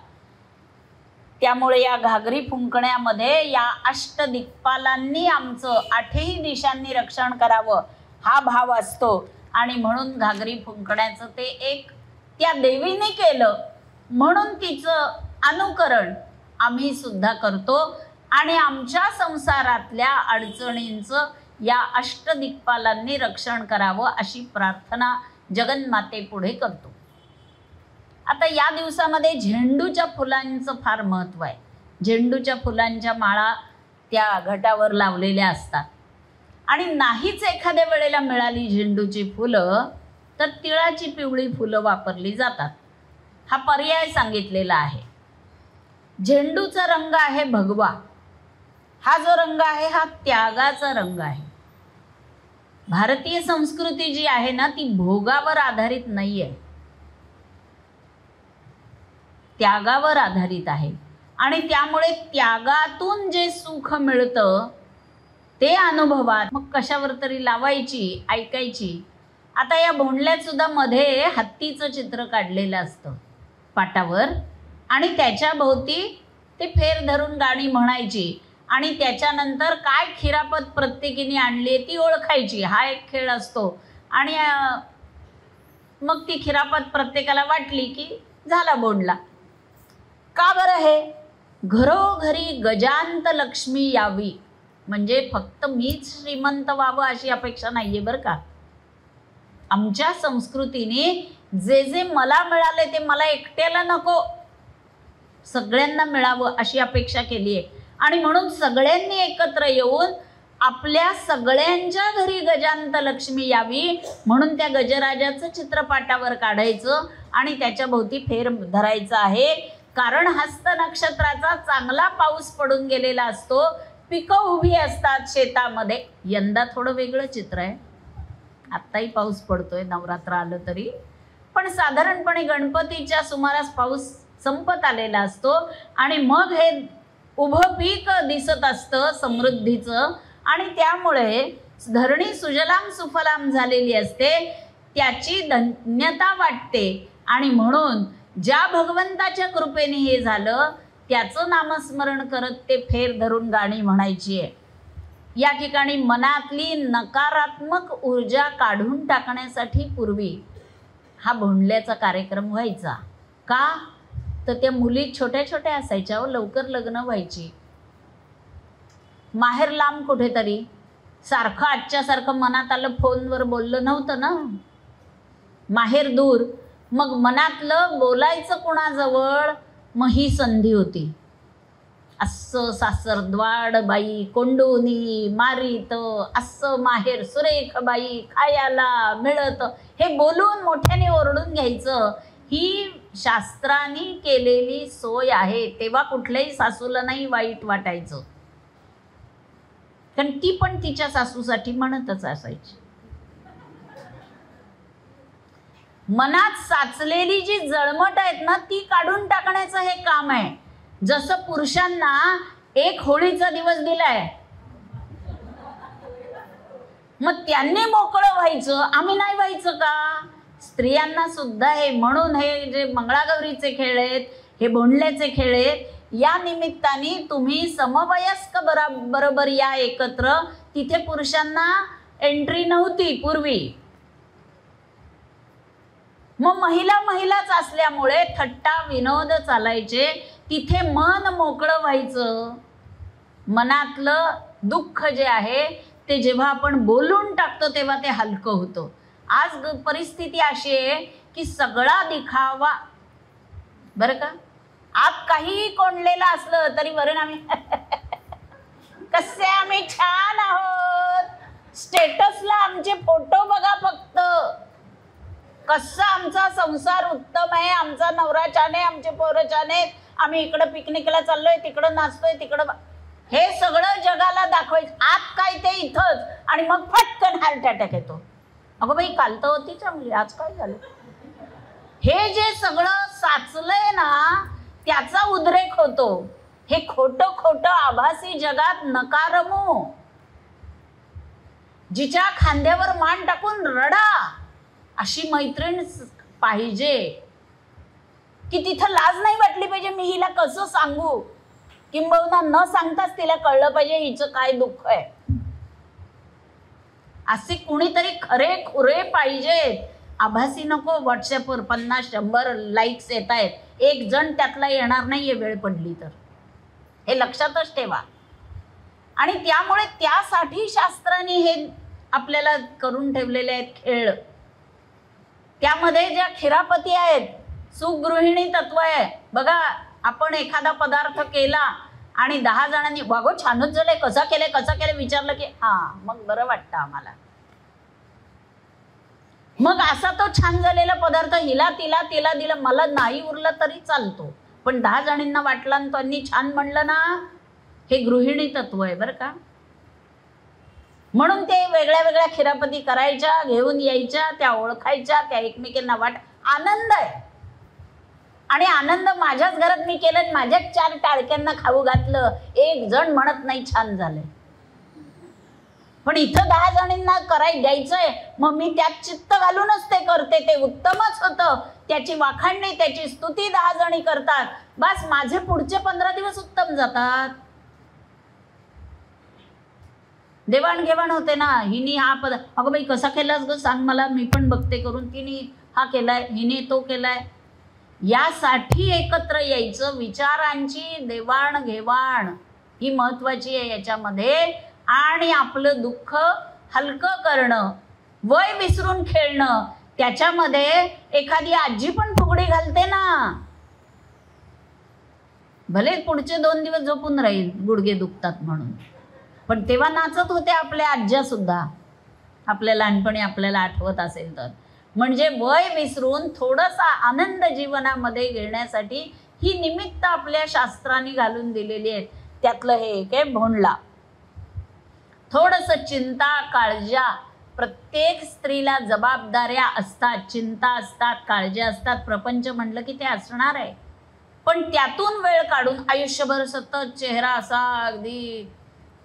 त्यामुळे या घागरी फुंकण्यामध्ये या अष्टदिक्पालांनी आमचं 8ही दिशांनी रक्षण करावं हा भाव असतो आणि म्हणून घागरी फुंकण्याचं ते एक त्या देवीने केलं म्हणून तिचं अनुकरण आम्ही सुद्धा करतो आणि आमच्या संसारातल्या अडचणींचं या अष्टदिक्पालांनी रक्षण करावं अशी प्रार्थना जगन्मातेपुढे करतो. आता या दिवसामध्ये झेंडूच्या फुलांचं फार महत्त्व आहे. झेंडूच्या फुलांच्या माळा त्या घटावर लावलेल्या असतात आणि नाहीच एखाद्या वेळेला मिळाली झेंडूची फुलं तर तिळाची पिवळी फुलं वापरली जातात. हा पर्याय सांगितलेला आहे. झेंडूचा रंग आहे भगवा. हा जो रंग आहे हा त्यागाचा रंग आहे. भारतीय संस्कृती जी आहे ना ती भोगावर आधारित नाही आहे, त्यागावर आधारित आहे आणि त्यामुळे त्यागातून जे सुख मिळतं ते अनुभवात मग कशावर तरी लावायची, ऐकायची. आता या भोंडल्यात सुद्धा मध्ये हत्तीचं चित्र काढलेलं असतं पाटावर आणि त्याच्या भोवती ते फेर धरून गाणी म्हणायची आणि त्याच्यानंतर काय खिरापत प्रत्येकीने आणली आहे ती ओळखायची. हा एक खेळ असतो आणि मग ती खिरापत प्रत्येकाला वाटली की झाला बोंडला. का बरं हे? घरोघरी गजांत लक्ष्मी यावी, म्हणजे फक्त मीच श्रीमंत व्हावं अशी अपेक्षा नाही आहे बरं का. आमच्या संस्कृतीने जे जे मला मिळाले ते मला एकट्याला नको, सगळ्यांना मिळावं अशी अपेक्षा केली आहे आणि म्हणून सगळ्यांनी एकत्र येऊन आपल्या सगळ्यांच्या घरी गजांत लक्ष्मी यावी म्हणून त्या गजराजाचं चित्रपाटावर काढायचं आणि त्याच्या भोवती फेर धरायचं आहे. कारण हस्त नक्षत्राचा चांगला पाऊस पडून गेलेला असतो, पिकं उभी असतात शेतामध्ये. यंदा थोडं वेगळं चित्र आहे, आत्ताही पाऊस पडतोय नवरात्र आलं तरी, पण साधारणपणे गणपतीच्या सुमारास पाऊस संपत आलेला असतो आणि मग हे उभं पीक दिसत असतं समृद्धीचं आणि त्यामुळे धरणी सुजलाम सुफलाम झालेली असते, त्याची धन्यता वाटते आणि म्हणून ज्या भगवंताच्या कृपेने हे झालं त्याचं नामस्मरण करत ते फेर धरून गाणी म्हणायची आहे. या ठिकाणी मनातली नकारात्मक ऊर्जा काढून टाकण्यासाठी पूर्वी हा भोंडल्याचा कार्यक्रम व्हायचा. का तर त्या मुली छोट्या छोट्या असायच्या, लवकर लग्न व्हायची, माहेर लांब कुठेतरी, सारखं आजच्यासारखं मनात आलं फोनवर बोललं नव्हतं ना, माहेर दूर. मग मनातलं बोलायचं कोणाजवळ, मग ही संधी होती. असं सासरद्वाड बाई कोंडूनी मारीत, असं माहेर सुरेख बाई खायला मिळत, हे बोलून मोठ्याने ओरडून घ्यायचं. ही शास्त्राने केलेली सोय आहे. तेव्हा कुठल्याही सासूला नाही वाईट वाटायचं, कारण ती पण तिच्या सासूसाठी म्हणतच असायची. मनात साचलेली जी जळमट आहेत ना ती काढून टाकण्याचं हे काम आहे. जसं पुरुषांना एक होळीचा दिवस दिलाय, मग त्यांनी मोकळं व्हायचं, आम्ही नाही व्हायचं का? स्त्रियांना सुद्धा हे, म्हणून हे जे मंगळागौरीचे खेळ आहेत, हे भोंडल्याचे खेळ आहेत, या निमित्ताने तुम्ही समवयस्क बरोबर या एकत्र. तिथे पुरुषांना एंट्री नव्हती पूर्वी. मग महिलाच असल्यामुळे थट्टा विनोद चालायचे. तिथे मन मोकळं व्हायचं. मनातलं दुःख जे आहे ते जेव्हा आपण बोलून टाकतो तेव्हा ते हलकं होतं. आज परिस्थिती अशी आहे की सगळा दिखावा, बरं का, आत काही कोंडलेलं असलं तरी वरून आम्ही कसे आम्ही छान आहोत, स्टेटसला आमचे फोटो बघा फक्त, कसा आमचा संसार उत्तम आहे, आमचा नवरा छान आहे, आमचे पोरं छान आहेत, आम्ही इकडं पिकनिकला चाललोय, तिकडं नाचतोय, तिकडं, हे सगळं जगाला दाखवायचं. आत काय ते इथंच, आणि मग फटकन हार्ट अटॅक येतो. अगं बाई, काल तर होती चांगली, आज काय झालं? हे जे सगळं साचलंय ना त्याचा उद्रेक होतो. हे खोटं खोटं आभासी जगात नका रमू. जिच्या खांद्यावर मान टाकून रडा अशी मैत्रीण पाहिजे, की तिथं लाज नाही वाटली पाहिजे. मी हिला कसं सांगू, किंबहुना न सांगताच तिला कळलं पाहिजे हिचं काय दुःख आहे. असे कुणीतरी खरे खुरे पाहिजेत. आभासी नको. व्हॉट्सअपवर 50-100 लाईक्स येत आहेत, एक जण त्यातला येणार नाहीये वेळ पडली तर. हे लक्षातच ठेवा. आणि त्यामुळे त्यासाठी शास्त्राने हे आपल्याला करून ठेवलेले आहेत खेळ. त्यामध्ये ज्या खिरापती आहेत, सुगृहिणी तत्व आहे बघा. आपण एखादा पदार्थ केला आणि 10 जणांनी वागो छानच झालंय, कसा केलंय विचारलं की हां, मग बरं वाटतं आम्हाला. मग असा तो छान झालेला पदार्थ हिला तिला दिला, मला नाही उरलं तरी चालतो, पण 10 जणांना वाटला आणि त्यांनी छान म्हणलं ना, हे गृहिणी तत्व आहे बरं का. म्हणून ते वेगळ्या वेगळ्या खिरापती करायच्या, घेऊन यायच्या, त्या ओळखायच्या, त्या एकमेकांना आनंद आहे. आणि आनंद माझ्याच घरात मी केलं, माझ्याच 4 टाळक्यांना खाऊ घातलं, एक जण म्हणत नाही छान झालंय. पण इथं 10 जणांना द्यायचंय, मग मी त्यात चित्त घालूनच ते करते. ते उत्तमच होतं, त्याची वाखाणणी, त्याची स्तुती 10 जणी करतात. बस माझे पुढचे 15 दिवस उत्तम जातात. देवाणघेवाण होते ना. हिने हा अगं बाई कसा केलास ग सांग मला, मी पण बघते करून. तिने हा केलाय, हिने तो केलाय. यासाठी एकत्र यायचं. विचारांची देवाणघेवाण ही महत्वाची आहे याच्यामध्ये. आणि आपलं दुःख हलकं करणं, वय विसरून खेळणं. त्याच्यामध्ये एखादी आजी पण फुगडी घालते ना, भले पुढचे 2 दिवस झोपून राहील गुडघे दुखतात म्हणून, पण तेव्हा नाचत होते आपल्या आज्या सुद्धा. आपल्या लहानपणी आपल्याला आठवत असेल तर. म्हणजे वय विसरून थोडासा आनंद जीवनामध्ये घेण्यासाठी ही निमित्त आपल्या शास्त्राने घालून दिलेली आहेत. त्यातलं हे एक आहे भोंडला. थोडंसं चिंता काळज्या, प्रत्येक स्त्रीला जबाबदाऱ्या असतात, चिंता असतात, काळज्या असतात. प्रपंच म्हणलं की ते असणार आहे. पण त्यातून वेळ काढून आयुष्यभर सतत चेहरा असा अगदी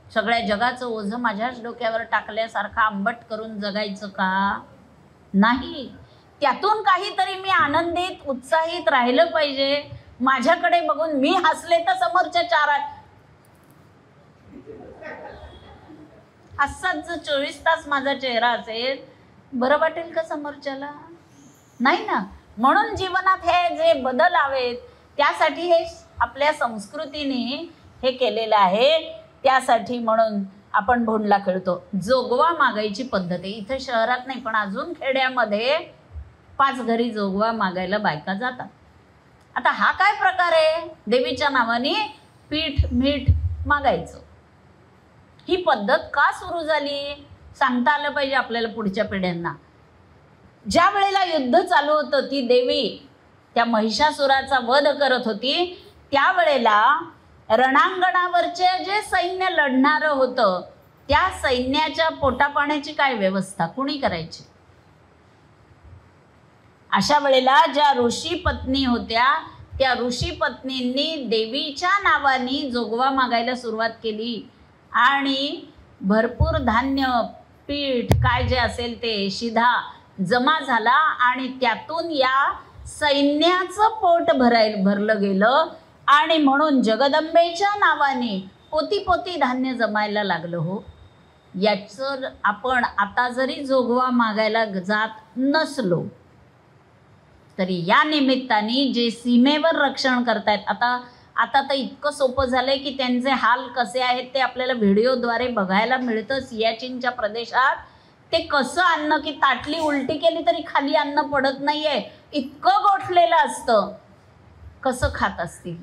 सगळ्या जगाचं ओझं माझ्याच डोक्यावर टाकल्यासारखा आंबट करून जगायचं का? नाही. त्यातून काहीतरी मी आनंदित उत्साहित राहिलं पाहिजे. माझ्याकडे बघून मी हसले तर समोरच्या 4 असाच जर 24 तास माझा चेहरा असेल, बरं वाटेल का समोरच्याला? नाही ना. म्हणून जीवनात हे जे बदल हवेत त्यासाठी हे आपल्या संस्कृतीने हे केलेलं आहे. त्यासाठी म्हणून आपण भोंडला खेळतो. जोगवा मागायची पद्धत आहे. इथं शहरात नाही, पण अजून खेड्यामध्ये 5 घरी जोगवा मागायला बायका जातात. आता हा काय प्रकार आहे? देवीच्या नावाने पीठ मीठ मागायचं. ही पद्धत का सुरू झाली सांगता आलं पाहिजे आपल्याला पुढच्या पिढ्यांना. ज्या वेळेला युद्ध चालू होतं, ती देवी त्या महिषासुराचा वध करत होती, त्यावेळेला रणांगणावरचे जे सैन्य लढणारं होतं, त्या सैन्याच्या पोटापाण्याची काय व्यवस्था कुणी करायची? अशा वेळेला ज्या ऋषी पत्नी होत्या, त्या ऋषी पत्नींनी देवीच्या नावाने जोगवा मागायला सुरुवात केली. आणि भरपूर धान्य पीठ काय जे असेल ते शिधा जमा झाला आणि त्यातून या सैन्याचं पोट भरलं गेलं आणि म्हणून जगदंबेच्या नावाने पोती पोती धान्य जमायला लागलं हो. याचं आपण आता जरी जोगवा मागायला जात नसलो तरी या निमित्ताने जे सीमेवर रक्षण करतायत, आता तर इतकं सोपं झालंय की त्यांचे हाल कसे आहेत ते आपल्याला व्हिडिओद्वारे बघायला मिळतं. सियाचीनच्या प्रदेशात ते कसं अन्न की ताटली उलटी केली तरी खाली अन्न पडत नाहीये, इतकं गोठलेलं असतं, कसं खात असतील.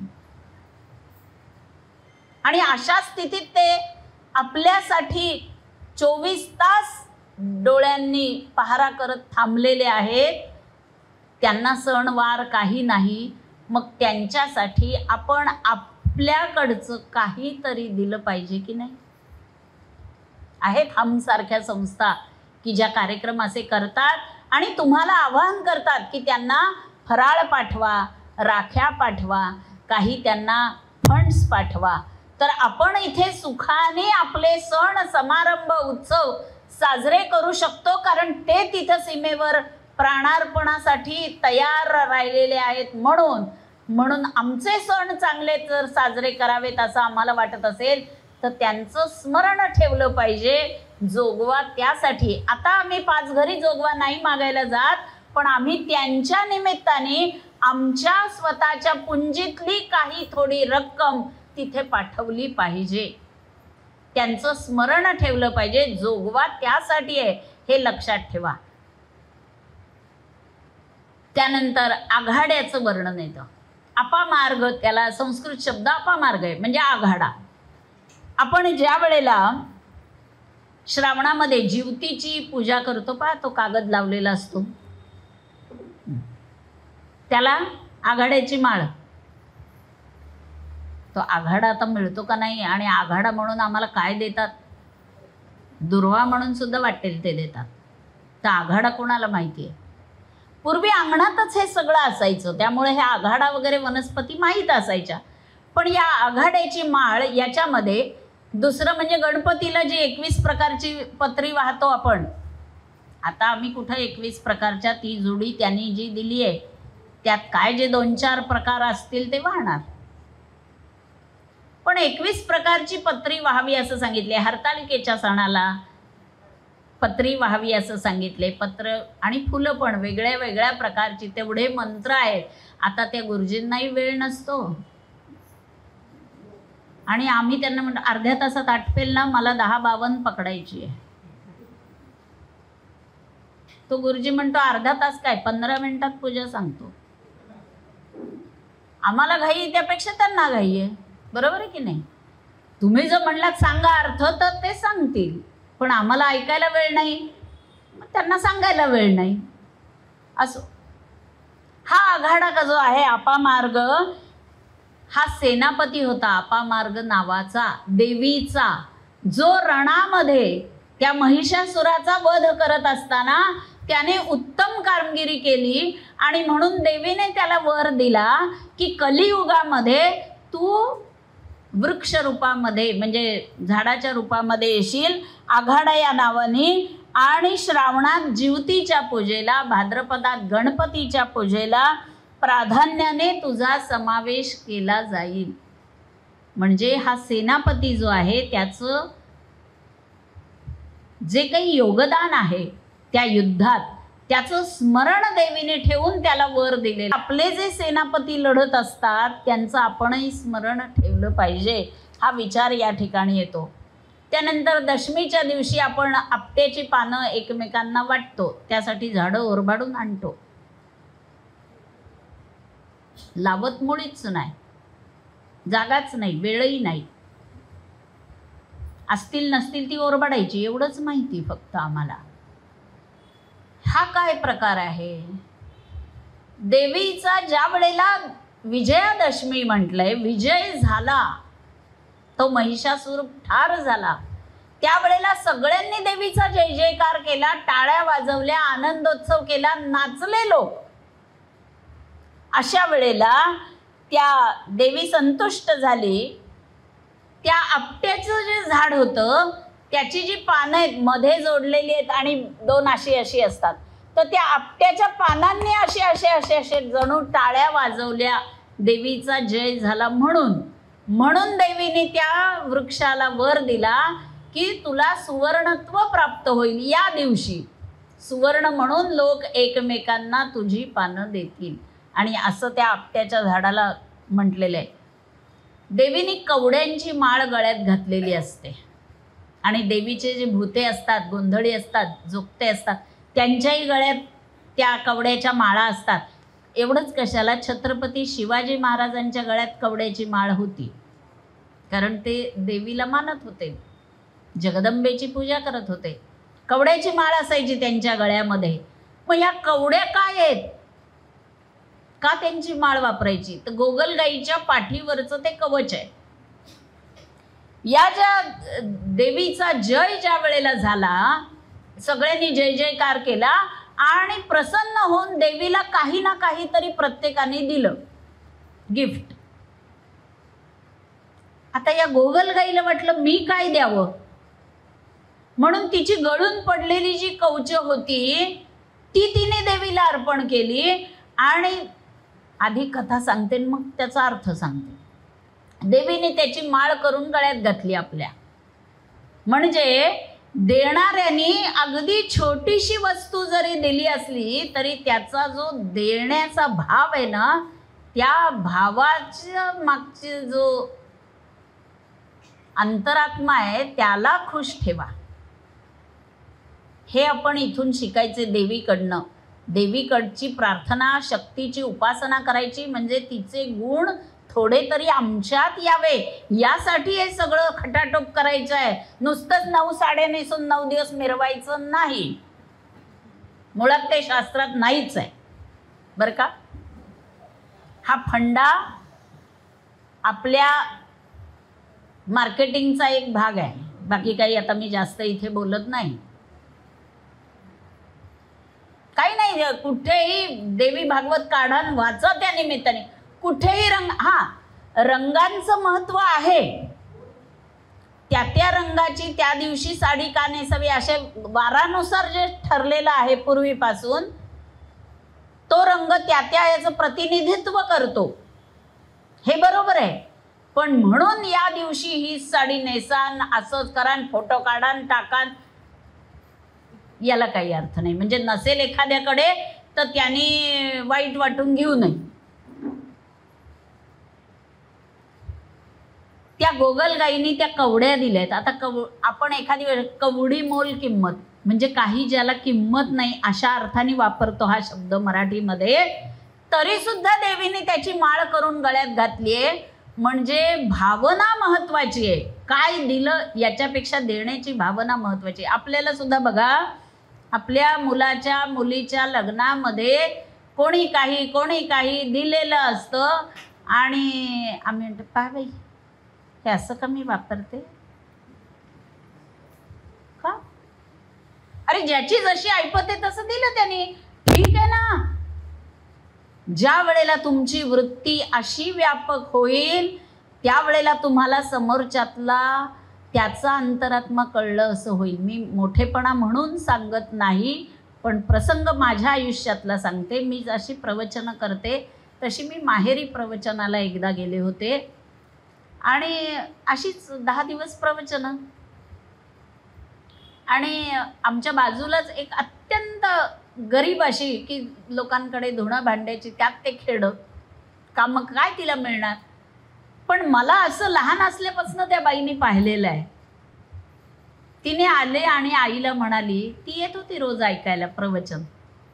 आणि अशा स्थितीत ते आपल्यासाठी 24 तास डोळ्यांनी पहारा करत थांबलेले आहेत. त्यांना सणवार काही नाही, मग त्यांच्यासाठी आपण आपल्याकडचं काहीतरी दिलं पाहिजे की नाही. आहेत हमसारख्या संस्था की ज्या कार्यक्रम असे करतात आणि तुम्हाला आवाहन करतात की त्यांना फराळ पाठवा, राख्या पाठवा, काही त्यांना फंड्स पाठवा. तर आपण इथे सुखाने आपले सण समारंभ उत्सव साजरे करू शकतो, कारण ते तिथं सीमेवर प्राणार्पणासाठी तयार राहिलेले आहेत. म्हणून आमचे सण चांगले जर साजरे करावेत असं आम्हाला वाटत असेल तर त्यांचं स्मरण ठेवलं पाहिजे. जोगवा त्यासाठी आता आम्ही 5 घरी जोगवा नाही मागायला जात, पण आम्ही त्यांच्या निमित्ताने आमच्या स्वतःच्या पुंजीतली काही थोडी रक्कम तिथे पाठवली पाहिजे. त्यांचं स्मरण ठेवलं पाहिजे. जोगवा त्यासाठी आहे हे लक्षात ठेवा. त्यानंतर आघाड्याचं वर्णन येतं. अपामार्ग, त्याला संस्कृत शब्द अपामार्ग आहे, म्हणजे आघाडा. आपण ज्या वेळेला श्रावणामध्ये जिवतीची पूजा करतो पहा, तो कागद लावलेला असतो, त्याला आघाड्याची माळ. तो आघाडा आता मिळतो का नाही, आणि आघाडा म्हणून आम्हाला काय देतात, दुर्वा म्हणून सुद्धा वाटेल ते देतात. तर आघाडा कोणाला माहिती आहे. पूर्वी अंगणातच हे सगळं असायचं, त्यामुळे हे आघाडा वगैरे वनस्पती माहीत असायच्या. पण या आघाड्याची माळ याच्यामध्ये दुसरं म्हणजे गणपतीला जी 21 प्रकारची पत्री वाहतो आपण, आता आम्ही कुठं 21 प्रकारच्या ती जोडी त्यांनी जी दिली आहे त्यात काय जे 2-4 प्रकार असतील ते वाहणार. पण 21 प्रकारची पत्री व्हावी असं सांगितले. हरतालिकेच्या सणाला पत्री व्हावी असं सांगितले. पत्र आणि फुलं पण वेगळ्या वेगळ्या प्रकारची, तेवढे मंत्र आहेत. आता त्या गुरुजींनाही वेळ नसतो आणि आम्ही त्यांना म्हणतो अर्ध्या तासात आटपेल ना, मला 10-52 पकडायची आहे. तो गुरुजी म्हणतो अर्धा तास काय 15 मिनिटात पूजा सांगतो. आम्हाला घाई त्यापेक्षा त्यांना घाई आहे. बरोबर आहे की नाही. तुम्ही जर म्हणलात सांगा अर्थ तर ते सांगतील, पण आम्हाला ऐकायला वेळ नाही, मग त्यांना सांगायला वेळ नाही. असो, हा आघाडा का जो आहे अपामार्ग, हा सेनापती होता अपामार्ग नावाचा, देवीचा, जो रणामध्ये त्या महिषासुराचा वध करत असताना त्याने उत्तम कामगिरी केली आणि म्हणून देवीने त्याला वर दिला की कलियुगामध्ये तू वृक्ष रूपामध्ये म्हणजे झाडाच्या रूपामध्ये येशील आघाडा या नावाने, आणि श्रावणात जिवतीच्या पूजेला, भाद्रपदात गणपतीच्या पूजेला प्राधान्याने तुझा समावेश केला जाईल. म्हणजे हा सेनापती जो आहे त्याचं जे काही योगदान आहे त्या युद्धात त्याचं स्मरण देवीने ठेवून त्याला वर दिले. आपले जे सेनापती लढत असतात त्यांचं आपणही स्मरण ठेवलं पाहिजे, हा विचार या ठिकाणी येतो. त्यानंतर दशमीच्या दिवशी आपण आपट्याची पानं एकमेकांना वाटतो, त्यासाठी झाडं ओरबाडून आणतो. लावत मुळीच नाही, जागाच नाही, वेळही नाही. असतील नसतील ती ओरबाडायची एवढंच माहिती फक्त आम्हाला. हा काय प्रकार आहे. देवीचा ज्या वेळेला विजयादशमी म्हटलंय, विजय झाला, तो महिषासूर ठार झाला, त्यावेळेला सगळ्यांनी देवीचा जय जयकार केला, टाळ्या वाजवल्या, आनंदोत्सव केला, नाचले लोक. अशा वेळेला त्या देवी संतुष्ट झाली. त्या आपट्याचं जे झाड होतं त्याची जी पानं आहेत मध्ये जोडलेली आहेत आणि दोन अशी अशी असतात, तर त्या आपट्याच्या पानांनी असे असे असे असे जणू टाळ्या वाजवल्या, देवीचा जय झाला. म्हणून देवीने त्या वृक्षाला वर दिला की तुला सुवर्णत्व प्राप्त होईल. या दिवशी सुवर्ण म्हणून लोक एकमेकांना तुझी पानं देतील. आणि असं त्या आपट्याच्या झाडाला म्हटलेलं आहे. देवीने कवड्यांची माळ गळ्यात घातलेली असते आणि देवीचे जे भूते असतात, गोंधळी असतात, जोगते असतात, त्यांच्याही गळ्यात त्या कवड्याच्या माळा असतात. एवढंच कशाला, छत्रपती शिवाजी महाराजांच्या गळ्यात कवड्याची माळ होती, कारण ते देवीला मानत होते, जगदंबेची पूजा करत होते. कवड्याची माळ असायची त्यांच्या गळ्यामध्ये. मग या कवड्या काय आहेत, का त्यांची माळ वापरायची? तर गोगलगाईच्या पाठीवरचं ते कवच आहे. या ज्या देवीचा जय ज्या वेळेला झाला, सगळ्यांनी जय जयकार केला आणि प्रसन्न होऊन देवीला काही ना काहीतरी प्रत्येकाने दिलं गिफ्ट. आता या गोगलगाईला वाटलं मी काय द्यावं, म्हणून तिची गळून पडलेली जी कवच होती ती तिने देवीला अर्पण केली. आणि आधी कथा सांगते मग त्याचा अर्थ सांगते. देवीने त्याची माळ करून गळ्यात घातली आपल्या. म्हणजे देणाऱ्यांनी अगदी छोटीशी वस्तू जरी दिली असली तरी त्याचा जो देण्याचा भाव आहे ना, त्या भावाच्या मागचे जो अंतरात्मा आहे त्याला खुश ठेवा. हे आपण इथून शिकायचे देवीकडनं. देवीकडची प्रार्थना, शक्तीची उपासना करायची, म्हणजे तिचे गुण थोडे तरी आमच्यात यावे यासाठी हे सगळं खटाटोप करायचं आहे. नुसतंच 9 साड्या नेसून 9 दिवस मिरवायचं नाही. मुळात ते शास्त्रात नाहीच आहे बरं का. हा फंडा आपल्या मार्केटिंगचा एक भाग आहे, बाकी काही आता मी जास्त इथे बोलत नाही. काही नाही, कुठेही देवी भागवत काढा वाचा त्या निमित्ताने. कुठेही रंगांचं महत्व आहे. त्या रंगाची त्या दिवशी साडी का नेसावी असे वारानुसार जे ठरलेलं आहे पूर्वीपासून, तो रंग त्या याचं प्रतिनिधित्व करतो, हे बरोबर आहे. पण म्हणून या दिवशी ही साडी नेसान, असंच करान, फोटो काढान टाकान, याला काही अर्थ नाही. म्हणजे नसेल एखाद्याकडे तर त्यांनी वाईट वाटून घेऊ नये. त्या गोगलगाईनी त्या कवड्या दिल्यात. आता आपण एखादी वेळ कवडी मोल किंमत, म्हणजे काही ज्याला किंमत नाही अशा अर्थाने वापरतो हा शब्द मराठीमध्ये. तरी सुद्धा देवीने त्याची माळ करून गळ्यात घातलीये. म्हणजे भावना महत्वाची आहे. काय दिलं याच्यापेक्षा देण्याची भावना महत्वाची आहे. आपल्याला सुद्धा बघा, आपल्या मुलाच्या मुलीच्या लग्नामध्ये कोणी काही दिलेलं असतं आणि आम्ही म्हणतो पहा बाई हे असं कमी वापरते का. अरे ज्याची जशी ऐपत आहे तसं दिलं त्यांनी, ठीक आहे ना. ज्या वेळेला तुमची वृत्ती अशी व्यापक होईल त्यावेळेला तुम्हाला समोरच्यातला त्याचा अंतरात्मा कळलं असं होईल. मी मोठेपणा म्हणून सांगत नाही, पण प्रसंग माझ्या आयुष्यातला सांगते. मी जशी प्रवचनं करते तशी मी माहेरी प्रवचनाला एकदा गेले होते आणि अशीच 10 दिवस प्रवचनं. आणि आमच्या बाजूलाच एक अत्यंत गरीब अशी की लोकांकडे धुणं भांड्याची, त्यात ते खेडं कामं काय तिला मिळणार. पण मला असं लहान असल्यापासून त्या बाईने पाहिलेलं आहे. तिने आले आणि आईला म्हणाली, ती येत होती रोज ऐकायला प्रवचन,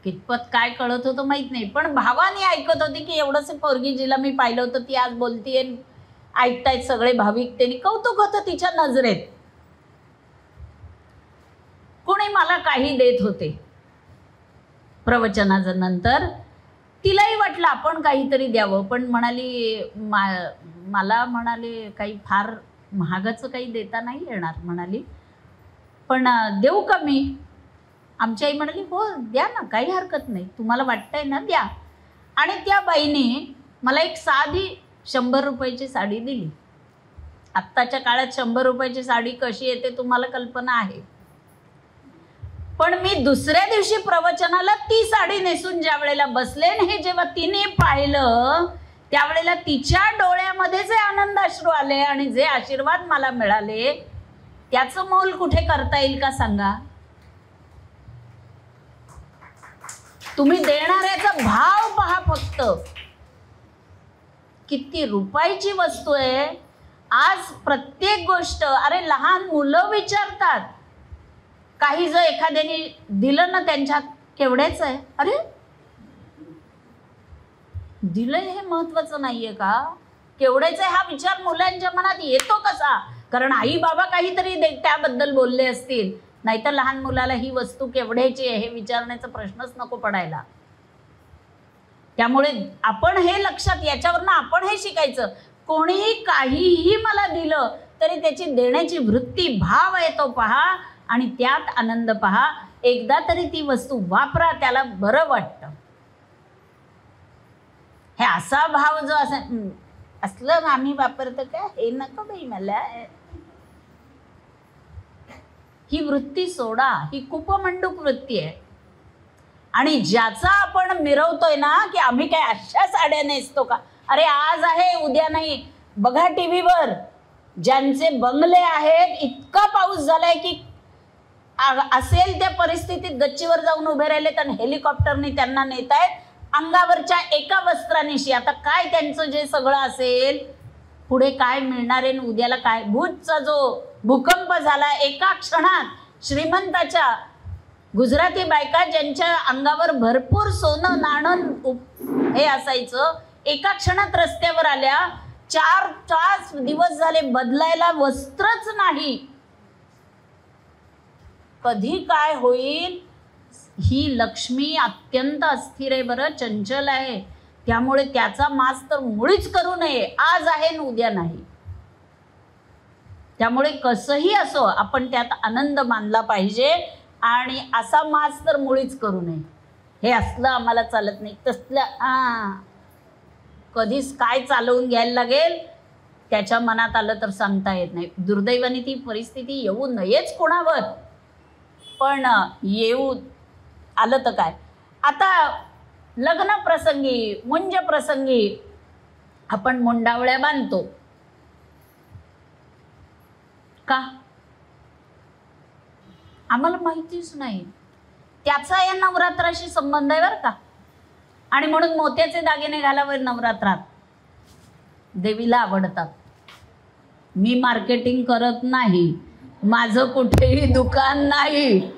कितपत काय कळत होतं माहीत नाही, पण भावाने ऐकत होती की एवढंसं पोरगी जिला मी पाहिलं होतं ती आज बोलतीये, ऐकतायत सगळे भाविक. त्यांनी कौतुक होतं तिच्या नजरेत. कोणी मला काही देत होते प्रवचनाच्या नंतर. तिलाही वाटलं आपण काहीतरी द्यावं, पण म्हणाली मला म्हणाले काही फार महागाचं काही देता नाही येणार म्हणाली, पण देऊ का मी. आमची आई म्हणाली हो द्या ना, काही हरकत नाही, तुम्हाला वाटतंय ना द्या. आणि त्या बाईने मला एक साधी 100 रुपयाची साडी दिली आत्ताच्या काळात 100 रुपयाची साडी कशी येते तुम्हाला कल्पना आहे. पण मी दुसऱ्या दिवशी प्रवचनाला ती साडी नेसून ज्या वेळेला बसले आणि हे जेव्हा तिने पाहिलं त्यावेळेला तिच्या डोळ्यामध्ये जे आनंदाश्रू आले आणि जे आशीर्वाद मला मिळाले त्याचं मोल कुठे करता येईल का सांगा. तुम्ही देणाऱ्याचा भाव पहा फक्त. किती रुपयाची वस्तू आहे. आज प्रत्येक गोष्ट, अरे लहान मुलं विचारतात, काही जर एखाद्याने दिलं ना त्यांच्या केवढ्याच आहे, अरे दिलंय हे महत्वाचं नाहीये का, केवढ्याच आहे हा विचार मुलांच्या मनात येतो कसा. कारण आई बाबा काहीतरी त्याबद्दल बोलले असतील, नाहीतर लहान मुलाला ही वस्तू केवढ्याची आहे हे विचारण्याचा प्रश्नच नको पडायला. त्यामुळे आपण हे लक्षात, याच्यावरनं आपण हे शिकायचं. कोणीही काहीही मला दिलं तरी त्याची देण्याची वृत्ती, भाव आहे तो पहा आणि त्यात आनंद पहा. एकदा तरी ती वस्तू वापरा, त्याला बरं वाटतं. हे असा भाव जो असलं आम्ही वापरतो का, हे नको बाई मला, ही वृत्ती सोडा. ही कुपमंडूक वृत्ती आहे. आणि ज्याचा आपण मिरवतोय ना की आम्ही काय अशा साड्या नेसतो का, अरे आज आहे उद्या नाही. बघा टीव्हीवर ज्यांचे बंगले आहेत, इतका पाऊस झालाय की असेल त्या परिस्थितीत गच्चीवर जाऊन उभे राहिले तर हेलिकॉप्टरने त्यांना नेतायत अंगावरच्या एका वस्त्रानिशी. आता काय त्यांचं जे सगळं असेल, पुढे काय मिळणार आहे, उद्याला काय. भूजचा जो भूकंप झाला एका क्षणात, श्रीमंताच्या गुजराती बायका ज्यांच्या अंगावर भरपूर सोनं नाणं हे असायचं, एका क्षणात रस्त्यावर आल्या. 4 दिवस झाले बदलायला वस्त्रच नाही. कधी काय होईल. ही लक्ष्मी अत्यंत अस्थिर आहे बरं, चंचल आहे. त्यामुळे त्याचा मास तर मुळीच करू नये. आज आहे न उद्या नाही. त्यामुळे कसंही असो आपण त्यात आनंद मानला पाहिजे आणि असा मास तर मुळीच करू नये. हे असलं आम्हाला चालत नाही. तसलं कधीच काय चालवून घ्यायला लागेल त्याच्या मनात आलं तर सांगता येत नाही. दुर्दैवाने ती परिस्थिती येऊ नयेच कोणावर, पण येऊ आलं तर काय. आता लग्न प्रसंगी, मुंज प्रसंगी आपण मुंडावळ्या बांधतो का, आम्हाला माहितीच नाही. त्याचा या नवरात्राशी संबंध आहे बरं का. आणि म्हणून मोत्याचे दागिने घालावे नवरात्रात. देवीला आवडतात. मी मार्केटिंग करत नाही, माझं कुठेही दुकान नाही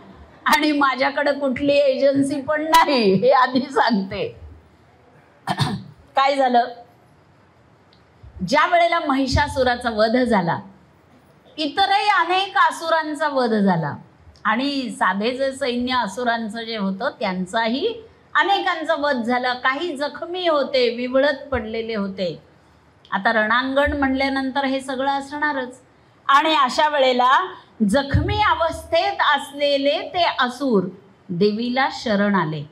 आणि माझ्याकडे कुठली एजन्सी पण नाही, हे आधी सांगते. काय झालं, ज्या वेळेला महिषासुराचा वध झाला, इतरही अनेक असुरांचा वध झाला आणि साधे जे सैन्य असुरांचं जे होतं त्यांचाही अनेकांचा वध झाला. काही जखमी होते, विवळत पडलेले होते. आता रणांगण म्हणल्यानंतर हे सगळं असणारच. आणि अशा वेळेला जखमी अवस्थेत असलेले ते असुर देवीला शरण आले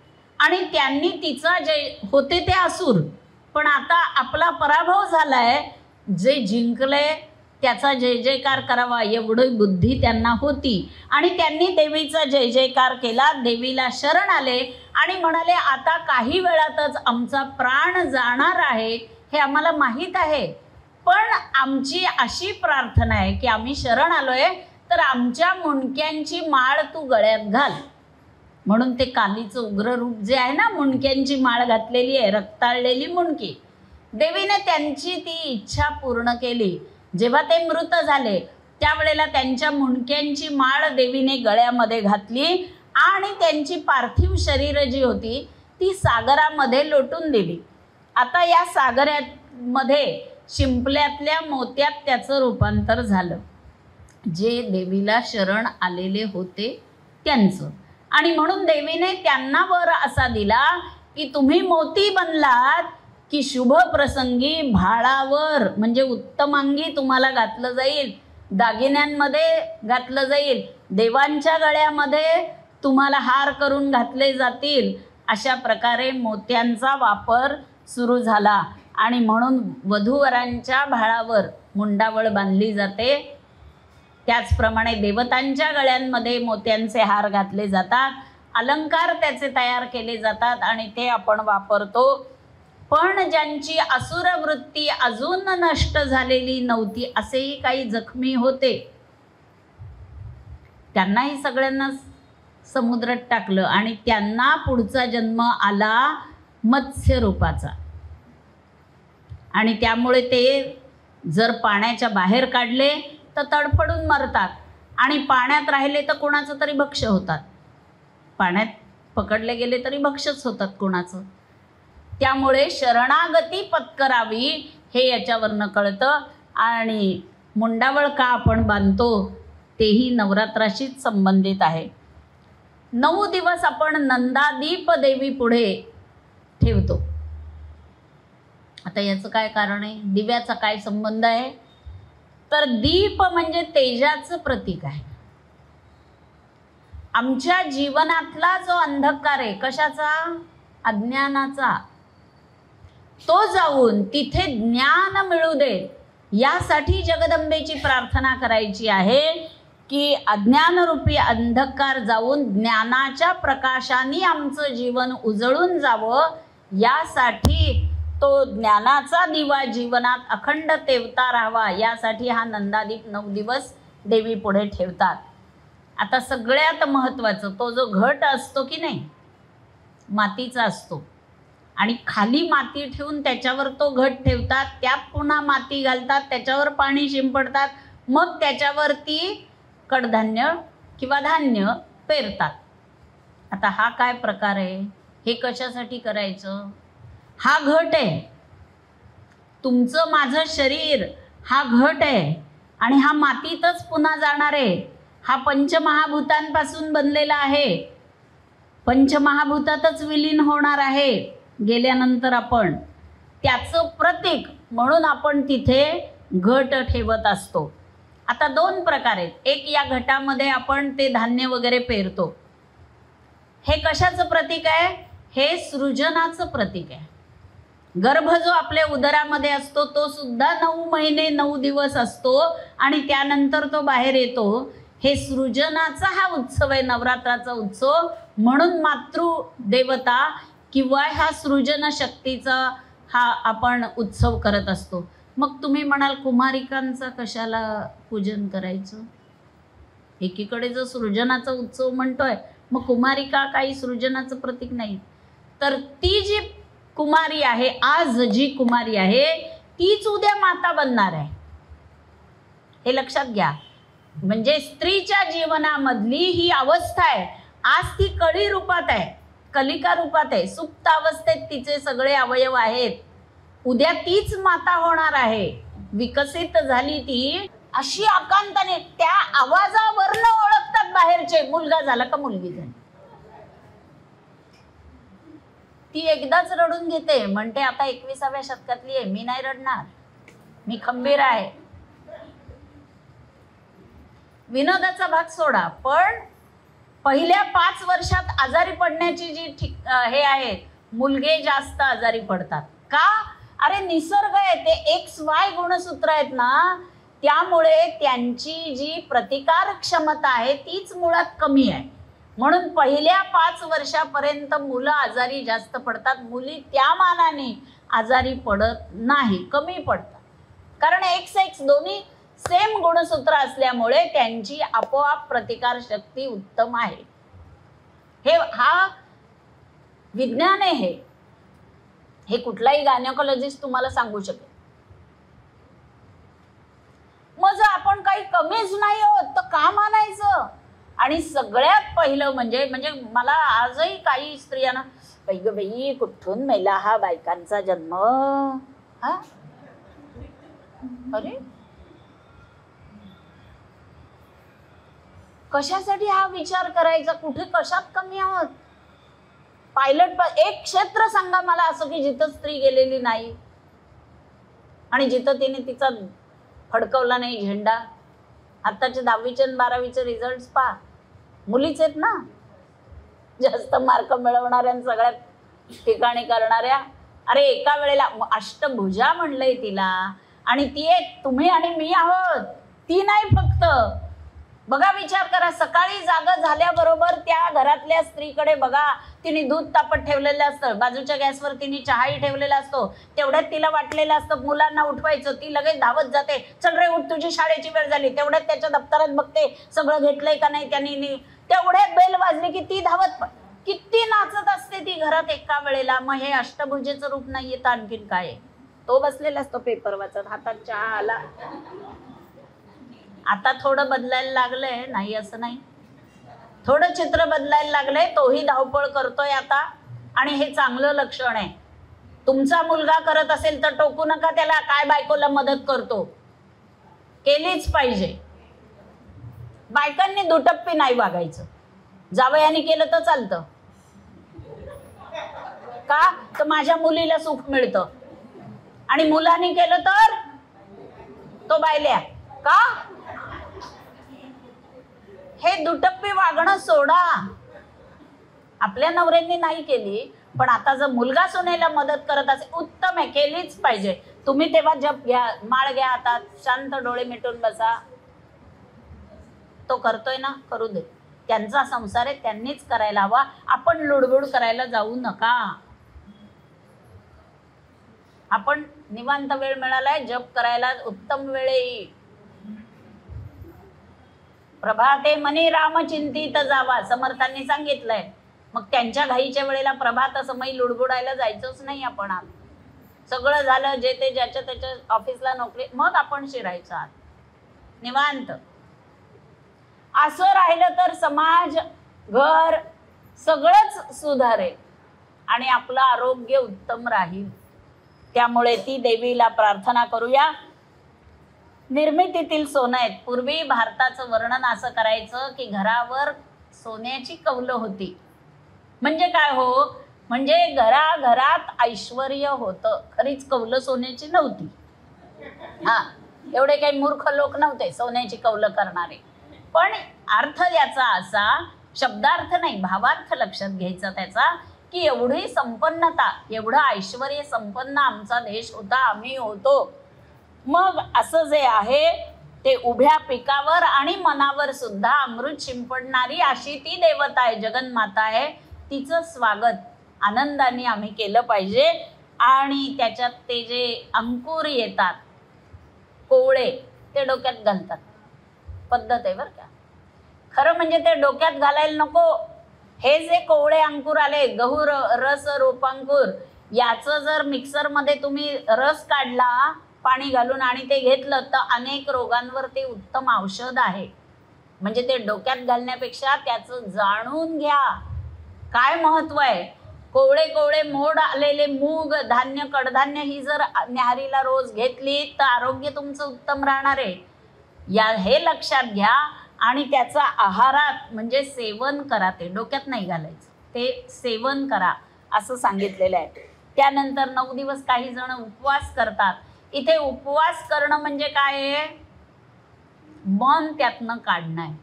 आणि त्यांनी तिचा जे होते ते असुर, पण आता आपला पराभव झालाय, जे जिंकले त्याचा जय जयकार करावा एवढी बुद्धी त्यांना होती आणि त्यांनी देवीचा जय जयकार केला. देवीला शरण आले आणि म्हणाले आता काही वेळातच आमचा प्राण जाणार आहे हे आम्हाला माहीत आहे, पण आमची अशी प्रार्थना आहे की आम्ही शरण आलोय तर आमच्या मुंडक्यांची माळ तू गळ्यात घाल. म्हणून ते कालीचं उग्र रूप जे आहे ना, मुंडक्यांची माळ घातलेली आहे, रक्ताळलेली मुंडकी. देवीने त्यांची ती इच्छा पूर्ण केली. जेव्हा ते मृत झाले त्यावेळेला त्यांच्या मुंडक्यांची माळ देवीने गळ्यामध्ये घातली आणि त्यांची पार्थिव शरीर जी होती ती सागरामध्ये लोटून दिली. आता या सागरामध्ये शिंपल्यातल्या मोत्यात त्याचं रूपांतर झालं, जे देवीला शरण आलेले होते त्यांचं. आणि म्हणून देवीने त्यांना वर असा दिला की तुम्ही मोती बनलात की शुभ प्रसंगी भाळावर म्हणजे उत्तमांगी तुम्हाला घातलं जाईल, दागिन्यांमध्ये घातलं जाईल, देवांच्या गळ्यामध्ये तुम्हाला हार करून घातले जातील. अशा प्रकारे मोत्यांचा वापर सुरू झाला आणि म्हणून वधूवरांच्या भाळावर मुंडावळ बांधली जाते, त्याचप्रमाणे देवतांच्या गळ्यांमध्ये मोत्यांचे हार घातले जातात, अलंकार त्याचे तयार केले जातात आणि ते आपण वापरतो. पण ज्यांची असुर वृत्ती अजून नष्ट झालेली नव्हती, असेही काही जखमी होते, त्यांनाही सगळ्यांना समुद्रात टाकलं आणि त्यांना पुढचा जन्म आला मत्स्य रूपाचा. आणि त्यामुळे ते जर पाण्याच्या बाहेर काढले तर तडफडून मरतात आणि पाण्यात राहिले तर कोणाचं तरी भक्ष होतात, पाण्यात पकडले गेले तरी भक्षच होतात कोणाचं. त्यामुळे शरणागती पत्करावी हे याच्यावरनं कळतं. आणि मुंडावळ का आपण बांधतो तेही नवरात्राशीच संबंधित आहे. 9 दिवस आपण नंदादीप देवी पुढे ठेवतो. आता याचं काय कारण आहे? दिव्याचा काय संबंध आहे? तर दीप म्हणजे तेजाचं प्रतीक आहे. आमच्या जीवनातला जो अंधकार आहे, कशाचा? अज्ञानाचा, तो जाऊन तिथे ज्ञान मिळू दे यासाठी जगदंबेची प्रार्थना करायची आहे की अज्ञानरूपी अंधकार जाऊन ज्ञानाच्या प्रकाशाने आमचं जीवन उजळून जावं, यासाठी तो ज्ञानाचा दिवा जीवनात अखंड तेवता राहावा, यासाठी हा नंदादीप 9 दिवस देवी पुढे ठेवतात. आता सगळ्यात महत्त्वाचं, तो जो घट असतो की नाही, मातीचा असतो आणि खाली माती ठेवून त्याच्यावर तो घट ठेवतात, त्यात पुन्हा माती घालतात, त्याच्यावर पाणी शिंपडतात, मग त्याच्यावरती कडधान्य किंवा धान्य पेरतात. आता हा काय प्रकार आहे? हे कशासाठी करायचं? हा घट आहे, तुमचं माझं शरीर हा घट आहे आणि हा मातीतच पुन्हा जाणार आहे. हा पंचमहाभूतांपासून बनलेला आहे, पंचमहाभूतातच विलीन होणार आहे गेल्यानंतर. आपण त्याचं प्रतीक म्हणून आपण तिथे घट ठेवत असतो. आता 2 प्रकार आहेत. एक, या घटामध्ये आपण ते धान्य वगैरे पेरतो. हे कशाचं प्रतीक आहे? हे सृजनाचं प्रतीक आहे. गर्भ जो आपल्या उदरामध्ये असतो तो सुद्धा 9 महिने 9 दिवस असतो आणि त्यानंतर तो बाहेर येतो. हे सृजनाचा हा उत्सव आहे, नवरात्राचा उत्सव. म्हणून मातृदेवता किंवा ह्या सृजन शक्तीचा हा आपण उत्सव करत असतो. मग तुम्ही म्हणाल कुमारिकांचा कशाला पूजन करायचं? एकीकडे जो सृजनाचा उत्सव म्हणतोय, मग कुमारिका काही सृजनाचं प्रतीक नाही. तर ती जी कुमारी आहे, आज जी कुमारी आहे, तीच उद्या माता बनणार आहे, हे लक्षात घ्या. म्हणजे स्त्रीच्या जीवनामधली ही अवस्था आहे. आज ती कळी रूपात आहे, कलिका रूपात आहे, सुप्त अवस्थेत तिचे सगळे अवयव आहेत. उद्या तीच माता होणार आहे, विकसित झाली ती. अशी आकांताने त्या आवाजावरनं ओळखतात बाहेरचे, मुलगा झाला का मुलगी झाली. ती एकदाच रडून घेते, म्हणते आता 21व्या शतकातली आहे, मी नाही रडणार, मी खंबीर आहे. विनोदाचा भाग सोडा, पण पहिल्या 5 वर्षात आजारी पडण्याची जी हे आहे, मुलगे जास्त आजारी पडतात का? अरे निसर्ग आहे, ते XY गुणसूत्र आहेत ना, त्यामुळे त्यांची जी प्रतिकार क्षमता आहे तीच मुळात कमी आहे. म्हणून पहिल्या 5 वर्षापर्यंत मुलं आजारी जास्त पडतात, मुली त्या मानाने आजारी पडत नाही, कमी पडतात. कारण XX दोन्ही सेम गुणसूत्र असल्यामुळे त्यांची आपोआप प्रतिकार शक्ती उत्तम आहे. हा विज्ञान आहे. हे कुठलाही गायनेकोलॉजिस्ट तुम्हाला सांगू शकेल. मग जर आपण काही कमीच नाही होत तर का मानायचं? आणि सगळ्यात पहिलं म्हणजे मला आजही काही स्त्रियांना, बाई ग बाई, कुठून मेला हा बायकांचा जन्म? हा, अरे कशासाठी हा विचार करायचा? कुठे कशात कमी आहोत? पायलट एक क्षेत्र सांगा मला असं की जिथं स्त्री गेलेली नाही आणि जिथं तिने तिचा फडकवला नाही झेंडा. आताचे 10वीचे आणि 12वीचे रिझल्ट पहा, मुलीच आहेत ना जास्त मार्क मिळवणाऱ्या, सगळ्यात ठिकाणी करणाऱ्या. अरे एका वेळेला अष्टभुजा म्हणलंय तिला, आणि ती एक तुम्ही आणि मी आहोत, ती नाही फक्त. बघा, विचार करा, सकाळी जागा झाल्याबरोबर त्या घरातल्या स्त्रीकडे बघा, तिने दूध तापत ठेवलेलं असतं, बाजूच्या गॅसवर तिने चहाही ठेवलेला असतो, तेवढ्यात तिला वाटलेलं असतं मुलांना उठवायचं, ती लगेच धावत जाते, चल रे उठ, तुझी शाळेची वेळ झाली. तेवढ्यात त्याच्या दप्तरात बघते सगळं घेतलंय का नाही त्यांनी, तेवढ्यात बेल वाजली की ती धावत, किती नाचत असते ती घरात एका वेळेला. मग हे अष्टभुजेचं रूप नाहीये तर आणखीन काय? तो बसलेला असतो पेपर वाचत, हातात चहा आला. आता थोडं बदलायला लागलंय, नाही असं नाही, थोडं चित्र बदलायला लागलंय, तोही धावपळ करतोय आता. आणि हे चांगलं लक्षण आहे. तुमचा मुलगा करत असेल तर टोकू नका त्याला, काय बायकोला मदत करतो, केलीच पाहिजे. बायकांनी दुटप्पी नाही वागायचं. जावयाने केलं तर चालतं का? तर माझ्या मुलीला सुख मिळतं. आणि मुलांनी केलं तर तो बायल्या का? हे दुटप्पी वागणं सोडा. आपल्या नवऱ्यांनी नाही केली, पण आता जर मुलगा सुनेला मदत करत असेल, उत्तम आहे, केलीच पाहिजे. तुम्ही तेव्हा जप घ्या, माळ घ्या हातात, शांत डोळे मिटून बसा. तो करतोय ना, करू दे. त्यांचा संसार आहे, त्यांनीच करायला हवा. आपण लुडबुड करायला जाऊ नका. आपण निवांत वेळ मिळालाय जप करायला, उत्तम वेळ येईल. प्रभाते मनी राम चिंतित जावा, समर्थांनी सांगितलंय. मग त्यांच्या घाईच्या वेळेला प्रभात समय लुडबुडायला जायचंच नाही आपण. सगळं झालं, जे ते ज्याच्या त्याच्या ऑफिसला नोकरी, मग आपण शिरायचं आत निवांत. असं राहिलं तर समाज, घर सगळंच सुधारेल आणि आपलं आरोग्य उत्तम राहील. त्यामुळे ती देवीला प्रार्थना करूया. निर्मितीतील सोनं आहेत. पूर्वी भारताचं वर्णन असं करायचं की घरावर सोन्याची कौलं होती. म्हणजे काय हो? म्हणजे घराघरात ऐश्वर्य होतं. खरीच कौलं सोन्याची नव्हती. हा, एवढे काही मूर्ख लोक नव्हते सोन्याची कौलं करणारे. पण अर्थ याचा असा, शब्दार्थ नाही भावार्थ लक्षात घ्यायचा त्याचा, की एवढी संपन्नता, एवढं ऐश्वर्य संपन्न आमचा देश होता, आम्ही होतो. मग असं जे आहे ते उभ्या पिकावर आणि मनावर सुद्धा अमृत शिंपडणारी अशी ती देवता आहे, जगन्माता आहे. तिचं स्वागत आनंदाने आम्ही केलं पाहिजे. आणि त्याच्यात ते जे अंकुर येतात, कोवळे, ते डोक्यात घालतात. पद्धत आहे बरं का. खरं म्हणजे ते डोक्यात घालायला नको. हे जे कोवळे अंकुर आले, गहू रस रोपांकुर, याचं जर मिक्सरमध्ये तुम्ही रस काढला पाणी घालून आणि ते घेतलं तर अनेक रोगांवर ते उत्तम औषध आहे. म्हणजे ते डोक्यात घालण्यापेक्षा त्याचं जाणून घ्या काय महत्व आहे. कोवळे कोवळे मोड आलेले मूग, धान्य, कडधान्य ही जर न्याहारीला रोज घेतली तर आरोग्य तुमचं उत्तम राहणार आहे. हे लक्षात घ्या. आणि त्याचा आहारात म्हणजे सेवन करा, ते डोक्यात नाही घालायचं, ते सेवन करा असं सांगितलेलं आहे. त्यानंतर 9 दिवस काही जण उपवास करतात. इथे उपवास करणं म्हणजे काय आहे? मन त्यातनं काढणं आहे.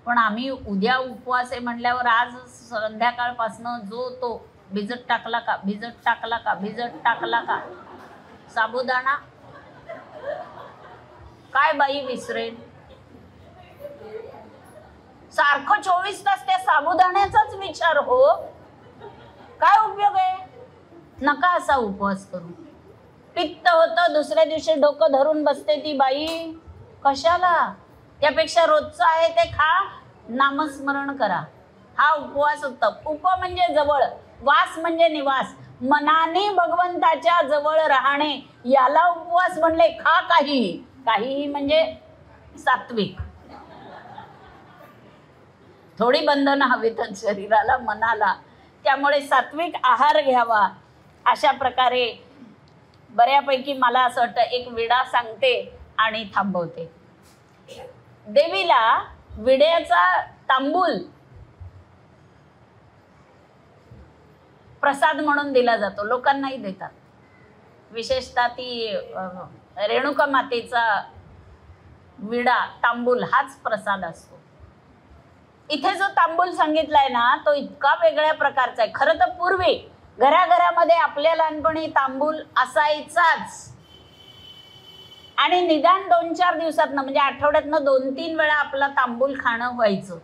पण आम्ही उद्या उपवास आहे म्हणल्यावर आज संध्याकाळपासनं जो तो भिजत टाकला का, भिजत टाकला का, भिजत टाकला का, साबुदाणा काय बाई विसरेल? सारखं 24 तास त्या साबुदाण्याचाच विचार हो, काय उपयोग आहे? नका असा उपवास करू. पित्त होतं, दुसऱ्या दिवशी डोकं धरून बसते ती बाई, कशाला? त्यापेक्षा रोजचं आहे ते खा, नामस्मरण करा. हा उपवास उत्तम. उप म्हणजे जवळ, वास म्हणजे निवास, मनाने भगवंताच्या जवळ राहणे, याला उपवास म्हणले. खा काहीही, काहीही म्हणजे सात्विक. थोडी बंधनं हवीत शरीराला, मनाला. त्यामुळे सात्विक आहार घ्यावा. अशा प्रकारे बऱ्यापैकी मला असं वाटतं एक विडा सांगते आणि थांबवते. देवीला विड्याचा तांबूल प्रसाद म्हणून दिला जातो, लोकांनाही देतात. विशेषतः ती रेणुका मातेचा विडा तांबूल हाच प्रसाद असतो. इथे जो तांबूल सांगितलाय ना, तो इतका वेगळ्या प्रकारचा आहे. खरं तर पूर्वी घराघरामध्ये आपल्या लहानपणी तांबूल असायचाच. आणि निदान 2-4 दिवसातनं म्हणजे आठवड्यातनं 2-3 वेळा आपला तांबूल खाणं व्हायचं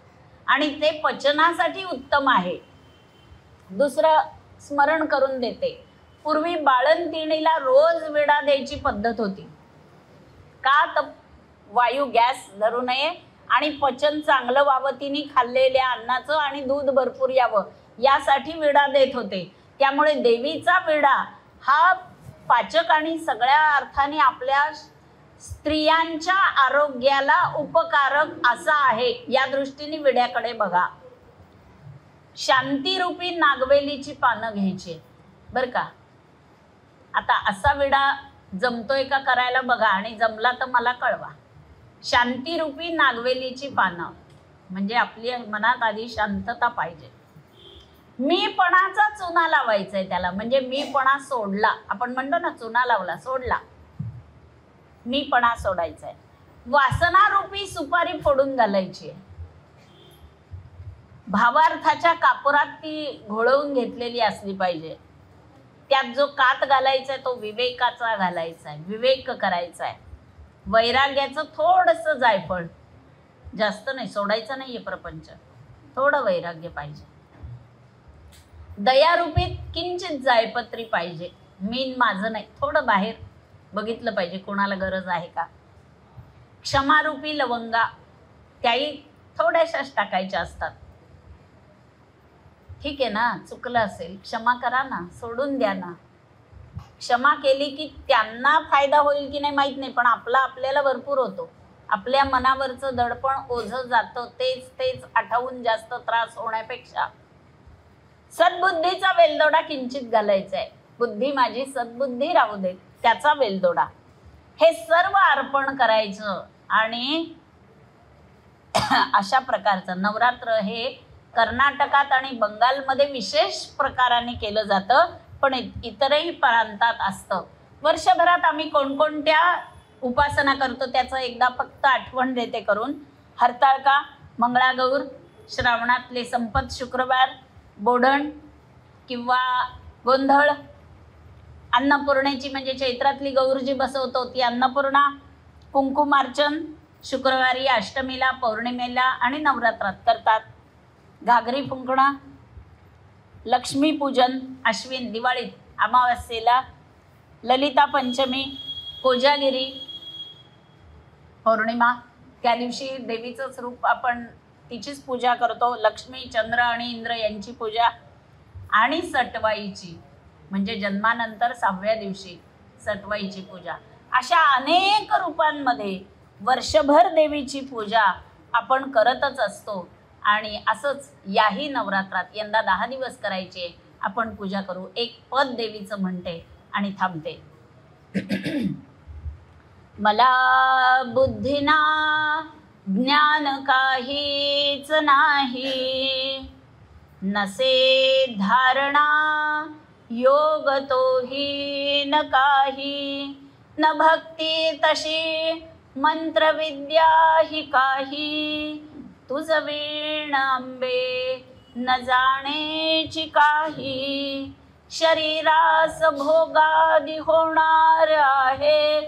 आणि ते पचनासाठी उत्तम आहे. दुसरं स्मरण करून देते, पूर्वी बाळंतिणीला रोज विडा द्यायची पद्धत होती. का तर वायू गॅस धरू नये आणि पचन चांगलं व्हावं, तिने खाल्लेल्या अन्नाचं आणि दूध भरपूर यावं यासाठी विडा देत होते. त्यामुळे देवीचा विडा हा पाचक आणि सगळ्या अर्थाने आपल्या स्त्रियांच्या आरोग्याला उपकारक असा आहे. या दृष्टीने विड्याकडे बघा. शांतीरूपी नागवेलीची पानं घ्यायची बरं का. आता असा विडा जमतोय का करायला बघा आणि जमला तर मला कळवा. शांतीरूपी नागवेलीची पानं म्हणजे आपली मनात आधी शांतता पाहिजे. मीपणाचा चुना लावायचा आहे त्याला, म्हणजे मीपणा सोडला. आपण म्हणतो ना चुना लावला, सोडला, मीपणा सोडायचा आहे. वासनारूपी सुपारी फोडून घालायची आहे. भावार्थाच्या कापुरात ती घोळवून घेतलेली असली पाहिजे. त्यात जो कात घालायचा आहे तो विवेकाचा घालायचा आहे, विवेक करायचा आहे. वैराग्याचं थोडंसं जायफळ, जास्त नाही, सोडायचं नाहीये प्रपंच, थोडं वैराग्य पाहिजे. दयारूपीत किंचित जायपत्री पाहिजे. मीन माझं नाही, थोडं बाहेर बघितलं पाहिजे कोणाला गरज आहे का. क्षमारूपी लवंगा, त्याही थोड्याशाच टाकायच्या असतात. ठीक आहे ना, चुकलं असेल क्षमा करा ना, सोडून द्या ना. क्षमा केली की त्यांना फायदा होईल की नाही माहीत नाही, पण आपल्याला भरपूर होतो. आपल्या मनावरचं दडपण ओझं जातं. तेच आठवून जास्त त्रास होण्यापेक्षा सद्बुद्धीचा वेलदोडा किंचित घालायचा आहे. बुद्धी माझी सद्बुद्धी राहू दे, त्याचा वेलदोडा. हे सर्व अर्पण करायचं. आणि अशा प्रकारचं नवरात्र हे कर्नाटकात आणि बंगालमध्ये विशेष प्रकाराने केलं जातं, पण इतरही प्रांतात असतं. वर्षभरात आम्ही कोणकोणत्या उपासना करतो त्याचं एकदा फक्त आठवण देते करून. हरताळका, मंगळागौर, श्रावणातले संपत शुक्रवार, बोडण किंवा गोंधळ, अन्नपूर्णेची म्हणजे चैत्रातली गौर जी बसवतो ती अन्नपूर्णा, कुंकुमार्चन शुक्रवारी, अष्टमीला, पौर्णिमेला आणि नवरात्रात करतात. घागरी फुंकणं, लक्ष्मीपूजन अश्विन दिवाळीत, अमावस्येला, ललिता पंचमी, कोजागिरी पौर्णिमा, त्या दिवशी देवीचंच रूप आपण तिचीच पूजा करतो. लक्ष्मी, चंद्र आणि इंद्र यांची पूजा. आणि सटवाईची म्हणजे जन्मानंतर 6व्या दिवशी सटवाईची पूजा. अशा अनेक रूपांमध्ये वर्षभर देवीची पूजा आपण करतच असतो. आणि असंच याही नवरात्रात यंदा 10 दिवस करायचे आपण पूजा करू. एक पद देवीचं म्हणते आणि थांबते. मला बुद्धीना ज्ञान काहीच नाही, नसे धारणा योग तोही न काही, न भक्ती तशी मंत्रविद्या ही काही, तुझ वीण अंबे न जाणेची काही, शरीरास भोगादी होणार आहे,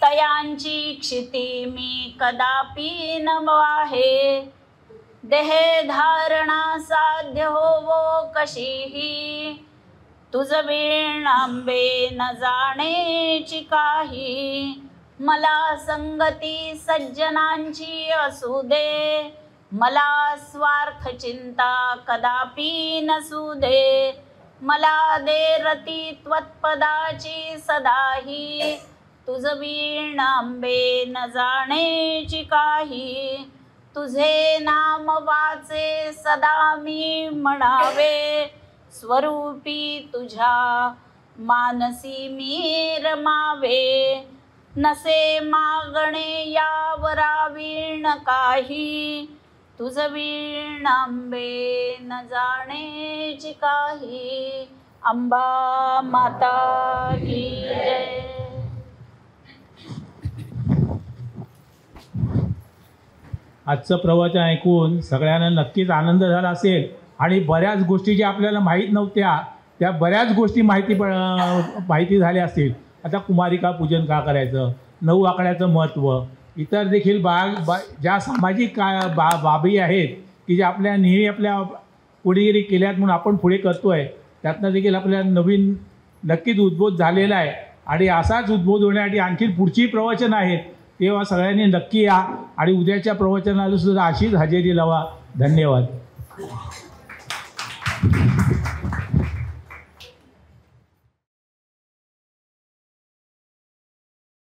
तयांची क्षिती मी कदापि न वाहे, देहे धारणा साध्य होवो कशीही, तुझ वीण अंबे न जाणेची काही, मला संगती सज्जनांची असू दे, मला स्वार्थ चिंता कदापि नसू दे, मला दे रती त्वत्पदाची सदाही, तुझ वीण अंबे न जाणेची काही, तुझे नाम वाचे सदा मी म्हणावे, स्वरूपी तुझ्या मानसी मी रमावे, नसे मागणे यावरा वीण काही, तुझ वीण अंबे न जाणेची काही. अंबा माता की जय. आजचं प्रवचन ऐकून सगळ्यांना नक्कीच आनंद झाला असेल आणि बऱ्याच गोष्टी ज्या आपल्याला माहीत नव्हत्या त्या बऱ्याच गोष्टी माहिती झाल्या असतील. आता कुमारिका पूजन का करायचं, 9 आकड्याचं महत्त्व, इतर देखील ज्या सामाजिक बाबी आहेत की ज्या आपल्या नेहमी आपल्या पुढेगिरी केल्यात म्हणून आपण पुढे करतो आहे, त्यातनं देखील आपल्याला नवीन नक्कीच उद्बोध झालेला आहे. आणि असाच उद्बोध होण्यासाठी आणखी पुढची प्रवचन आहेत, तेव्हा सगळ्यांनी नक्की या आणि उद्याच्या प्रवचनाला सुद्धा अशीच हजेरी लावा. धन्यवाद.